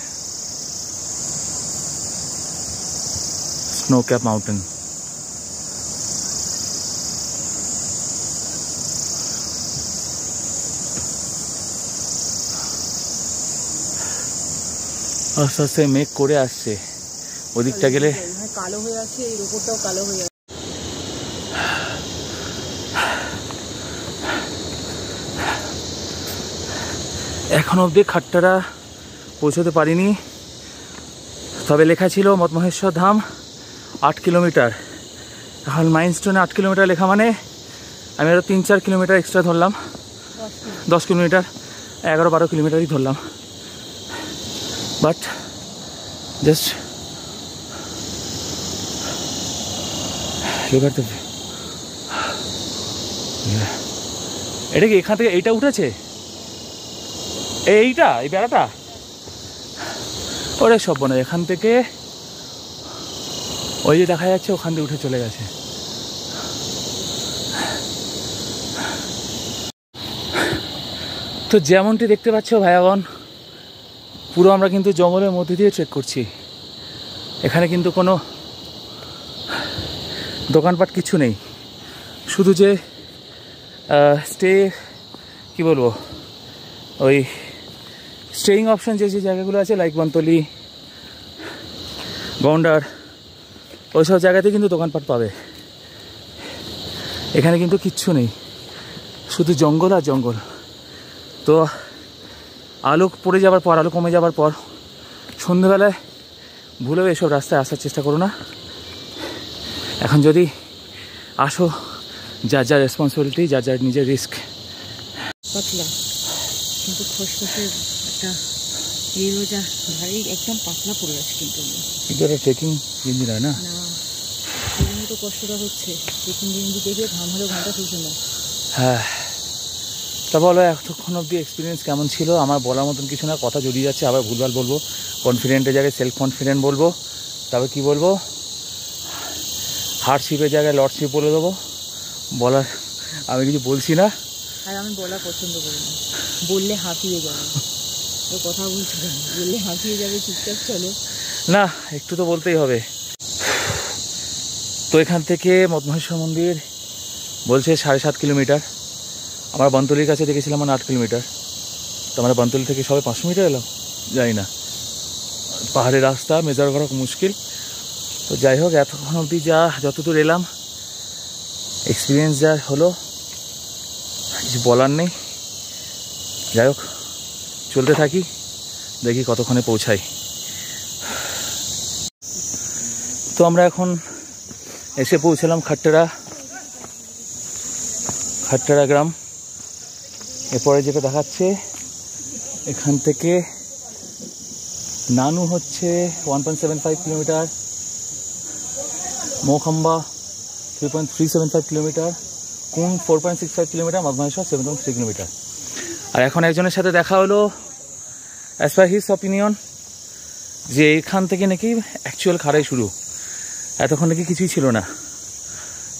স্নো ক্যাপ মাউন্টেন। আস্তে আস্তে মেঘ করে আসছে, ওদিকটা গেলে কালো হয়ে আছে, এর উপরটাও কালো হয়ে আছে। এখন অবধি খাট্টারা পৌঁছতে পারিনি, তবে লেখা ছিল মঠমহেশ্বর ধাম 8 কিলোমিটার। এখন মাইলস্টোনে 8 কিলোমিটার লেখা, মানে আমি আরও 3-4 কিলোমিটার এক্সট্রা ধরলাম। 10 কিলোমিটার, 11-12 কিলোমিটারই ধরলাম। বাট জাস্ট এটা কি এখান থেকে এইটা উঠেছে, এই বেড়াটা? ওরে সব বনে, এখান থেকে ওই যে দেখা যাচ্ছে ওখান দিয়ে উঠে চলে গেছে। তো যেমনটি দেখতে পাচ্ছ ভাইয়াগণ, পুরো আমরা কিন্তু জঙ্গলের মধ্যে দিয়ে ট্রেক করছি। এখানে কিন্তু কোনো দোকানপাট কিছু নেই, শুধু যে কি বলবো, ওই স্টেইং অপশান যে জায়গাগুলো আছে, লাইক বনতলি, গন্ডার, ওইসব জায়গাতে কিন্তু দোকানপাট পাবে। এখানে কিন্তু কিচ্ছু নেই, শুধু জঙ্গল আর জঙ্গল। তো আলো পড়ে যাবার পর, আলো কমে যাবার পর সন্ধ্যেবেলায় ভুলেও এসব রাস্তায় আসার চেষ্টা করো না। এখন যদি আসো, যার যার রেসপন্সিবিলিটি, যার যার নিজের রিস্ক। পাতলা কিন্তু খসখসে একটা এই রোজা ভারী একদম পাতলা পড়ে আছে কিন্তু কিন্তু এটা ট্রেকিং গেঞ্জি নয় না? না, এই জন্য তো কষ্টটা হচ্ছে। ট্রেকিং গেঞ্জি দেখে ঘাম হলেও ঘামটা শুষে না। হ্যাঁ, তা বলো এতক্ষণ অব্দি এক্সপিরিয়েন্স কেমন ছিল? আমার বলার মতন কিছু না, কথা জড়িয়ে যাচ্ছে, আবার ভুলভাল বলবো। কনফিডেন্টের জায়গায় সেলফ কনফিডেন্ট বলবো, তবে কি বলবো, হার্ডশিপের জায়গায় লর্ডশিপ বলে দেবো। বলার আমি কিছু বলছি না। আর আমি বলা পছন্দ করি না, বললে হাঁপিয়ে যাবে। ও কথা বলছি না, বললে হাঁপিয়ে যাবে, চুপচাপ চলো। না, একটু তো বলতেই হবে। তো এখান থেকে মধমহেশ্বর মন্দির বলছে 7.5 কিলোমিটার। আমরা বনতলির কাছে দেখেছিলাম 8 কিলোমিটার। তো আমরা বনতলি থেকে সবাই 500 মিটার এলাম, যাই না, পাহাড়ের রাস্তা মেজার করা মুশকিল। তো যাই হোক, এতক্ষণ অবধি যতদূর এলাম, এক্সপিরিয়েন্স যা হলো, কিছু বলার নেই। যাই হোক, চলতে থাকি, দেখি কতক্ষণে পৌঁছাই। তো আমরা এখন এসে পৌঁছলাম খাট্টারা গ্রাম। এরপরে যেটা দেখাচ্ছে, এখান থেকে নানু হচ্ছে 1.75 কিলোমিটার, মৌখাম্বা 3.375 কিলোমিটার, কুন 4.65 কিলোমিটার, মধমহেশ্বর 7.3 কিলোমিটার। আর এখন একজনের সাথে দেখা হলো, অ্যাজ পার হিজ অপিনিয়ন, যে এইখান থেকে নাকি অ্যাকচুয়াল খাড়াই শুরু, এতক্ষণ নাকি কিছুই ছিল না।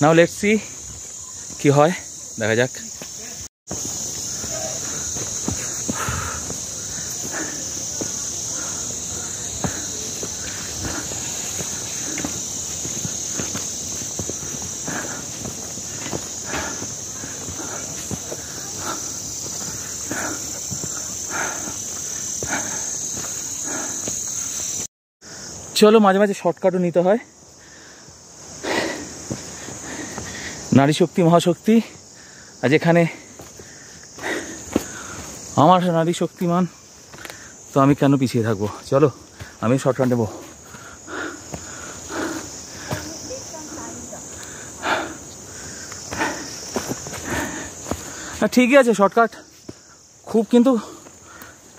নাও লেটস সি কি হয়, দেখা যাক। চলো, মাঝে মাঝে শর্টকাটও নিতে হয়। নারী শক্তি মহাশক্তি, আর যেখানে আমার নারী শক্তিমান, তো আমি কেন পিছিয়ে থাকবো? চলো, আমি শর্টকাট নেব। ঠিকই আছে শর্টকাট, খুব কিন্তু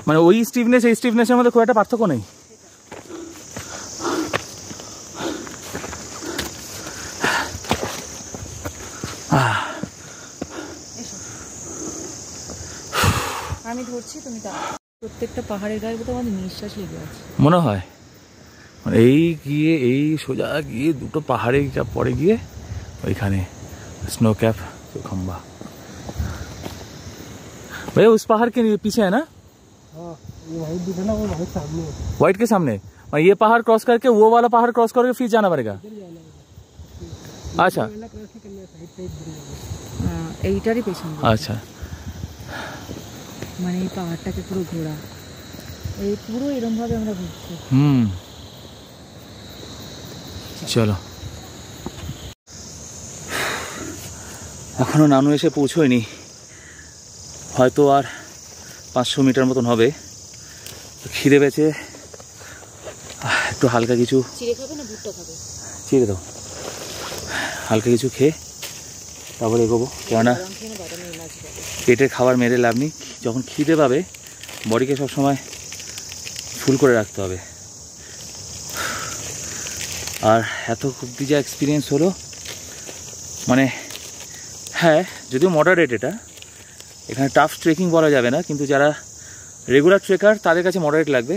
মানে ওই স্টিফনেস এই স্টিফনেসের মধ্যে খুব একটা পার্থক্য নেই। আমি ধরছি, তুমি প্রত্যেকটা পাহাড়ের গায়ে বোধহয় আমাদের নিঃশ্বাস লেগে আছে মনে হয়। মানে এই সোজা গিয়ে দুটো পাহাড়ে পরে গিয়ে ওইখানে स्नो कैप खंबा। भैया उस पहाड़ के पीछे है ना? हाँ, ये वाइट दिख रहा है ना, वो वाइट सामने है। वाइट के सामने, और ये पहाड़ क्रॉस करके वो वाला पहाड़ क्रॉस करके फिर जाना पड़ेगा। अच्छा, এইটারই পেছনে। আচ্ছা, মানে এই পাহাড়টাকে পুরো ঘোরা, এই পুরো এরকম ভাবে আমরা ঘুরছি। চলো। এখনো নানু এসে পৌঁছয়নি, হয়তো আর 500 মিটার মতন হবে। খিদে পেয়েছে, একটু হালকা কিছু চিড়ে খাবে না ভুট্টা খাবে? চিড়ে দাও, হালকা কিছু খেয়ে তারপরে এগোবো। কেননা পেটের খাবার মেরে লাভ নেই, যখন খিদে পাবে বডিকে সবসময় ফুল করে রাখতে হবে। আর এত অবধি যা এক্সপিরিয়েন্স হলো, মানে হ্যাঁ যদিও মডারেট, এটা এখানে টাফ ট্রেকিং বলা যাবে না, কিন্তু যারা রেগুলার ট্রেকার তাদের কাছে মডারেট লাগবে।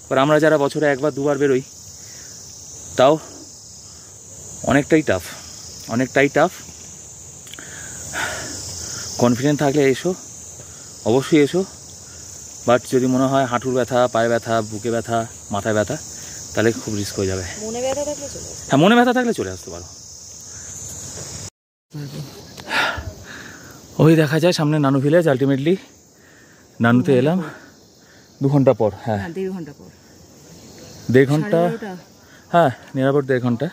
এবার আমরা যারা বছরে একবার দুবার বেরোই, তাও অনেকটাই টাফ। কনফিডেন্ট থাকলে এসো, অবশ্যই এসো। বাট যদি মনে হয় হাঁটুর ব্যথা, পায়ে ব্যথা, বুকে ব্যথা, মাথায় ব্যথা, তাহলে খুব রিস্ক হয়ে যাবে। মনে ব্যথা থাকলে চলে আসো। হ্যাঁ, মনে ব্যথা থাকলে চলে আসতে পারো। ওই দেখা যায় সামনে নানু ভিলেজ। আলটিমেটলি নানুতে এলাম 2 ঘন্টা পর। হ্যাঁ, 1.5 ঘন্টা পর, 1.5 ঘন্টা। হ্যাঁ, নিরাপদ 1.5 ঘন্টা,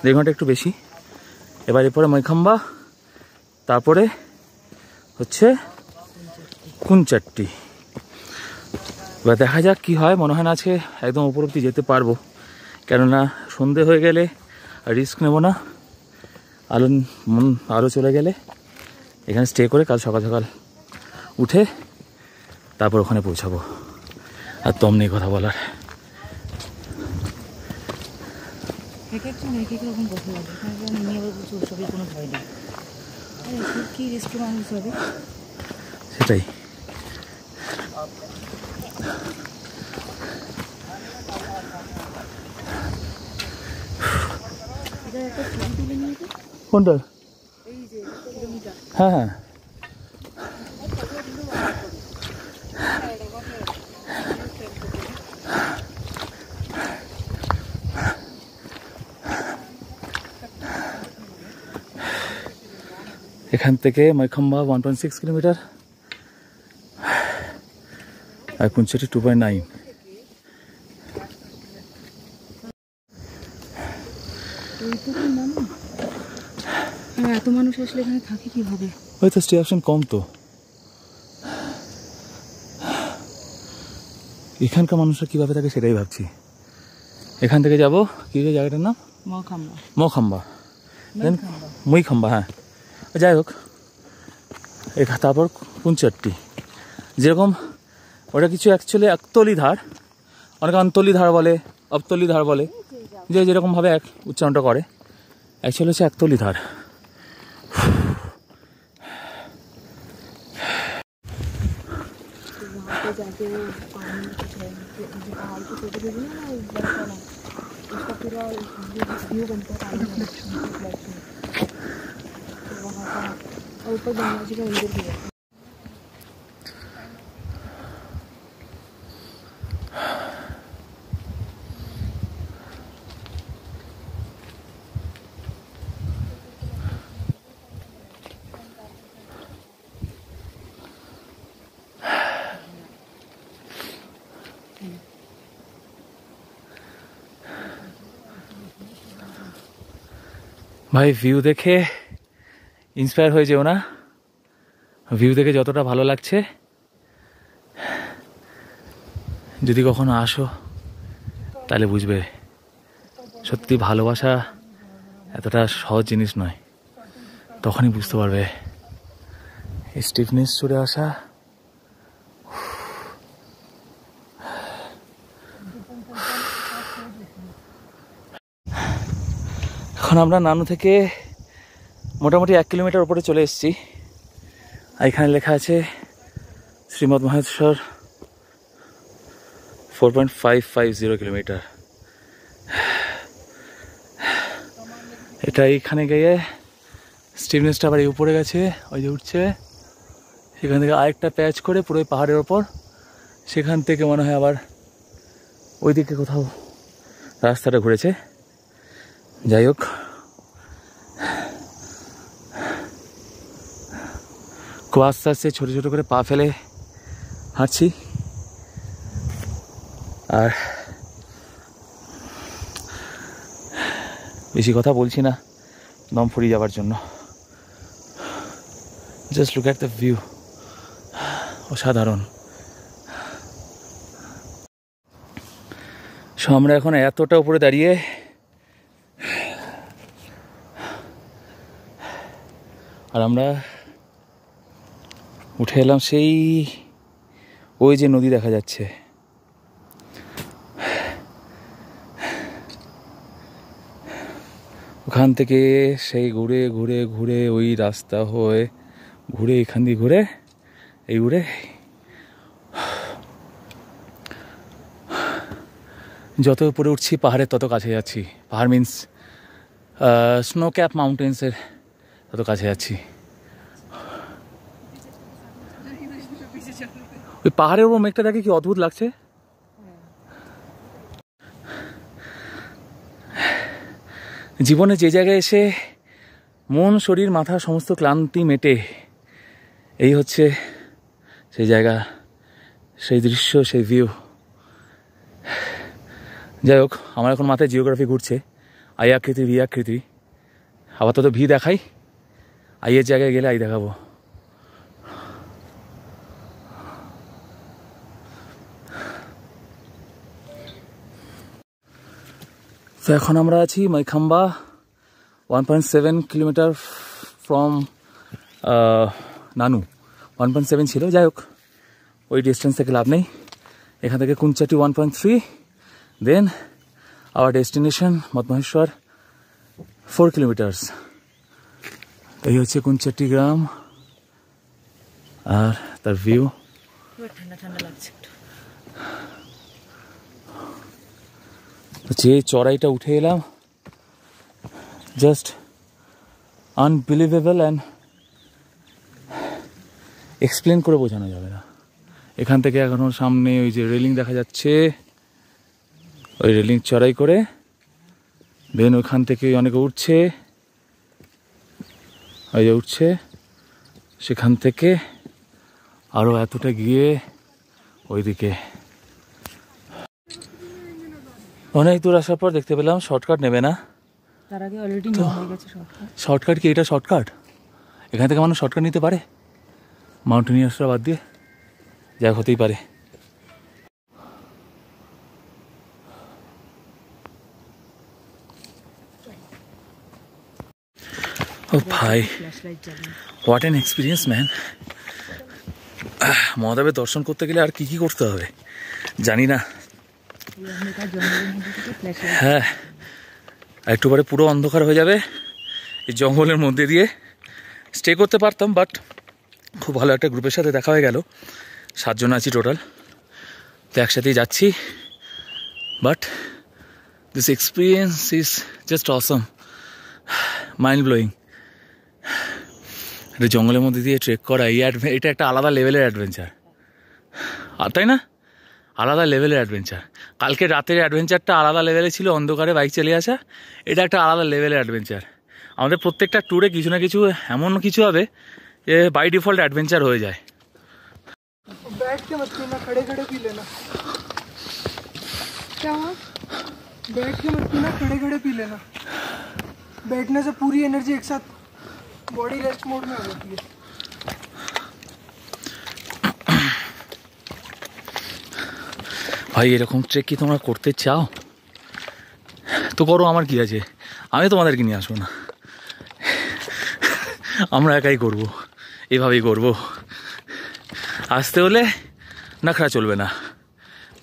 1.5 ঘন্টা একটু বেশি। এবার এরপরে মৈখাম্বা, তারপরে হচ্ছে কুনচাট্টি। এবার দেখা যাক কি হয়। মনে হয় না আজকে একদম উপর অব্দি যেতে পারবো, কেননা সন্ধে হয়ে গেলে রিস্ক নেব না। আলো চলে গেলে এখানে স্টে করে কাল সকাল সকাল উঠে তারপর ওখানে পৌঁছাবো। আর দম নেই কথা বলার। এক একজন এক এক রকম কথা বলে, এখানে নিয়ে আবার বলছে ওসবের কোনো ভয় নেই। আরে এসব কি রেস্টুরেন্ট মানুষ হবে? সেটাই। কোনটা? হ্যাঁ হ্যাঁ, এখান থেকে মাইখাম্বা 1.6 কিলোমিটার আর কুঞ্চটি 2.9। এত মানুষ আসলে এখানে থাকে কিভাবে? হয়তো স্টে অপশন কম, তো এখানকার মানুষরা কিভাবে থাকে সেটাই ভাবছি। এখান থেকে যাবো কি জায়গাটার নাম? মখাম্বা, মুইখাম্বা। হ্যাঁ, যাই হোক, তারপর কুঞ্চট্টি। যেরকম ওটা কিছু অ্যাকচুয়ালি একতলি ধার, অনেকে অন্তলি ধার বলে, অবতলি ধার বলে, যে যেরকমভাবে এক উচ্চারণটা করে, অ্যাকচুয়ালি হচ্ছে একতলি ধার। ऊपर गंगा जी का मंदिर भी है। ভাই ভিউ দেখে ইন্সপায়ার হয়ে যেও না। ভিউ দেখে যতটা ভালো লাগছে, যদি কখনো আসো তাহলে বুঝবে সত্যি ভালোবাসা এতটা সহজ জিনিস নয়। তখনই বুঝতে পারবে এই স্টিফনেস চড়ে আসা। এখন আমরা নানু থেকে মোটামুটি 1 কিলোমিটার উপরে চলে এসেছি। এখানে লেখা আছে শ্রীমদ মহেশ্বর 4.550 কিলোমিটার। এটা এইখানে গিয়ে স্টিভনেসটা আবার এই উপরে গেছে, ওই যে উঠছে, সেখান থেকে আরেকটা প্যাচ করে পুরো পাহাড়ের ওপর, সেখান থেকে মনে হয় আবার ওই দিকে কোথাও রাস্তাটা ঘুরেছে। যাই হোক, খুব আস্তে আস্তে ছোটো ছোটো করে পা ফেলে হাঁটছি। আর বেশি কথা বলছি না দম ফুরিয়ে যাওয়ার জন্য। Just look at the view, অসাধারণ। সো আমরা এখন এতটা উপরে দাঁড়িয়ে আর আমরা উঠে এলাম সেই ওই যে নদী দেখা যাচ্ছে, ওখান থেকে সেই ঘুরে ঘুরে ঘুরে ওই রাস্তা হয়ে ঘুরে এখান দিয়ে ঘুরে এই ঘুরে যত উপরে উঠছি পাহাড়ের তত কাছে যাচ্ছি। পাহাড় মিন্স স্নো ক্যাপ মাউন্টেন্সের তত কাছে যাচ্ছি। ওই পাহাড়ের উপর মেঘটা দেখে কি অদ্ভুত লাগছে। জীবনে যে জায়গায় এসে মন শরীর মাথা সমস্ত ক্লান্তি মেটে, এই হচ্ছে সেই জায়গা, সেই দৃশ্য, সেই ভিউ। যাই হোক, আমার এখন মাথায় জিওগ্রাফি ঘুরছে, আই আকৃতি ভি আকৃতি। আপাতত ভি দেখাই, আইয়ের জায়গায় গেলে আই দেখাবো। তো এখন আমরা আছি মাইখাম্বা, 1.7 কিলোমিটার ফ্রম নানু। 1.7 ছিল, যাই হোক ওই ডিস্টেন্স থেকে লাভ নেই। এখান থেকে কুঞ্চাটি 1.3, দেন আওয়ার ডেস্টিনেশন মঠমহেশ্বর 4 কিলোমিটার্স। এই হচ্ছে কুঞ্চাটি গ্রাম আর তার ভিউ। ঠান্ডা ঠান্ডা লাগছে একটু। যে চড়াইটা উঠে এলাম, জাস্ট আনবিলিভেবল অ্যান্ড এক্সপ্লেন করে বোঝানো যাবে না। এখান থেকে এখনো সামনে ওই যে রেলিং দেখা যাচ্ছে, ওই রেলিং চড়াই করে দেন ওইখান থেকে অনেকে উঠছে, ওই যে উঠছে, সেখান থেকে আরও এতটা গিয়ে ওইদিকে। অনেক দূর আসার পর দেখতে পেলাম শর্টকাট নেবে না। তার আগে অলরেডি নেওয়া হয়ে গেছে শর্টকাট। শর্টকাট কি এটা শর্টকাট? এখান থেকে মানুষ শর্টকাট নিতে পারে মাউন্টেনিয়ার্সরা বাদ দিয়ে? যা হতেই পারে। ও ভাই, হোয়াট অ্যান এক্সপিরিয়েন্স ম্যান। মহাদেবের দর্শন করতে গেলে আর কি কি করতে হবে জানি না। হ্যাঁ, একটু পরে পুরো অন্ধকার হয়ে যাবে। এই জঙ্গলের মধ্যে দিয়ে স্টে করতে পারতাম, বাট খুব ভালো একটা গ্রুপের সাথে দেখা হয়ে গেল। 7 জন আছি টোটাল, তো একসাথেই যাচ্ছি। But this experience is just Assam, mind blowing. এটা জঙ্গলের মধ্যে দিয়ে ট্রেক করা, এটা একটা আলাদা লেভেলের অ্যাডভেঞ্চার, তাই না? আলাদা লেভেলের অ্যাডভেঞ্চার। কালকে রাতের অ্যাডভেঞ্চারটা আলাদা লেভেলে ছিল, অন্ধকারে বাইক চালিয়ে আসা। এটা একটা আলাদা লেভেলের অ্যাডভেঞ্চার। আমাদের প্রত্যেকটা ট্যুরে কিছু না কিছু এমন কিছু হবে যে বাই ডিফল্ট অ্যাডভেঞ্চার হয়ে যায়। बैठ के मत पीना, खड़े खड़े पी लेना। क्या हुआ? बैठ के मत पीना, खड़े खड़े पी लेना। बैठने से पूरी एनर्जी एक साथ बॉडी रेस्ट मोड में आ जाती है। ভাই, এরকম ট্রেক কি তোমরা করতে চাও তো করো, আমার কি আছে? আমি তোমাদেরকে নিয়ে আসবো না, আমরা একাই করব, এভাবেই করব। আসতে হলে নাখরা চলবে না,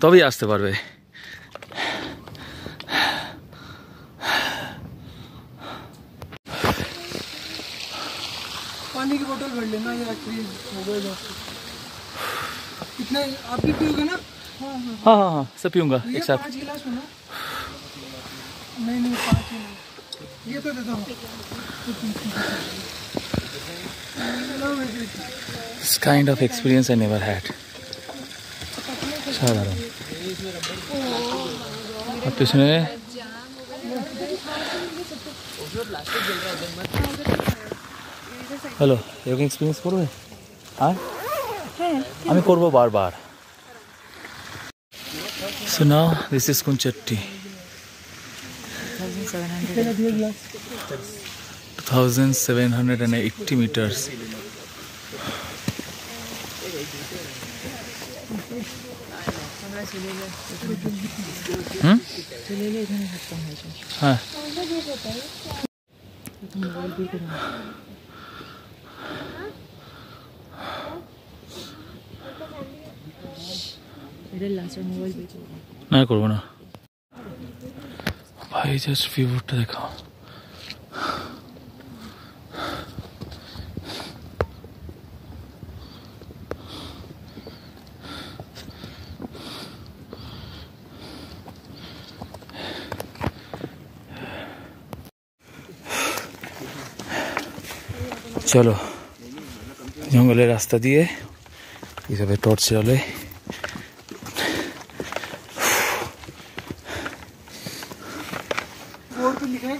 তবেই আসতে পারবে। पानी की बोतल भर लेना, ये एक्चुअली हो गए। कितने आप भी पियोगे ना? हाँ हाँ हाँ हाँ हाँ, सब पीऊँगा एक साथ। 5 गिलास होना। नहीं नहीं 5 ही नहीं, ये तो देता हूँ। This kind of experience I never had. সাধারণ। আর পিছনে হ্যালো, এরকম এক্সপিরিয়েন্স করবে? আর আমি করবো বারবার। So now this is Kunchatti, 2780 meters. হ্যাঁ, না করবো না ভাই, জাস্ট ভিউটা দেখাও। চলো, জঙ্গলের রাস্তা দিয়ে এইভাবে টর্চ চলে। बोर्ड पे लिखा है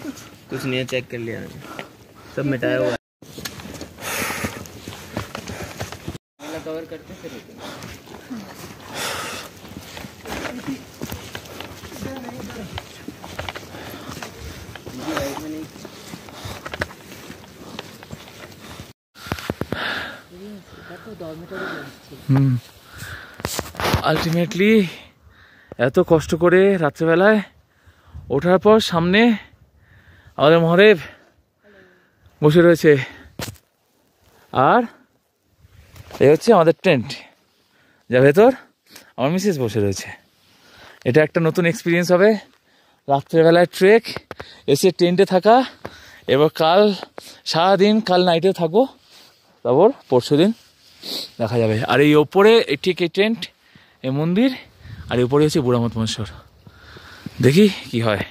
कुछ नहीं है, चेक कर लिया मैंने, सब मिटाया हुआ है। कवर करते फिर আলটিমেটলি এত কষ্ট করে রাত্রেবেলায় ওঠার পর সামনে আমাদের মহাদেব বসে রয়েছে, আর এই হচ্ছে আমাদের টেন্ট, যা ভেতর আমার মিসেস বসে রয়েছে। এটা একটা নতুন এক্সপিরিয়েন্স হবে, রাত্রেবেলায় ট্রেক, এসে টেন্টে থাকা। এবার কাল সারাদিন, কাল নাইটেও থাকবো, তারপর পরশু দিন দেখা যাবে। আর এই ওপরে ঠিক এই টেন্ট, এই মন্দির, আর এই উপরে হচ্ছে বুড়ামত মহেশ্বর। দেখি কি হয়।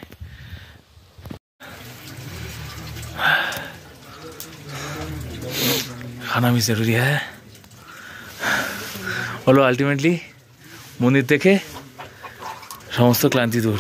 খানা भी जरूरी है। হলো আলটিমেটলি মন্দির দেখে সমস্ত ক্লান্তি দূর।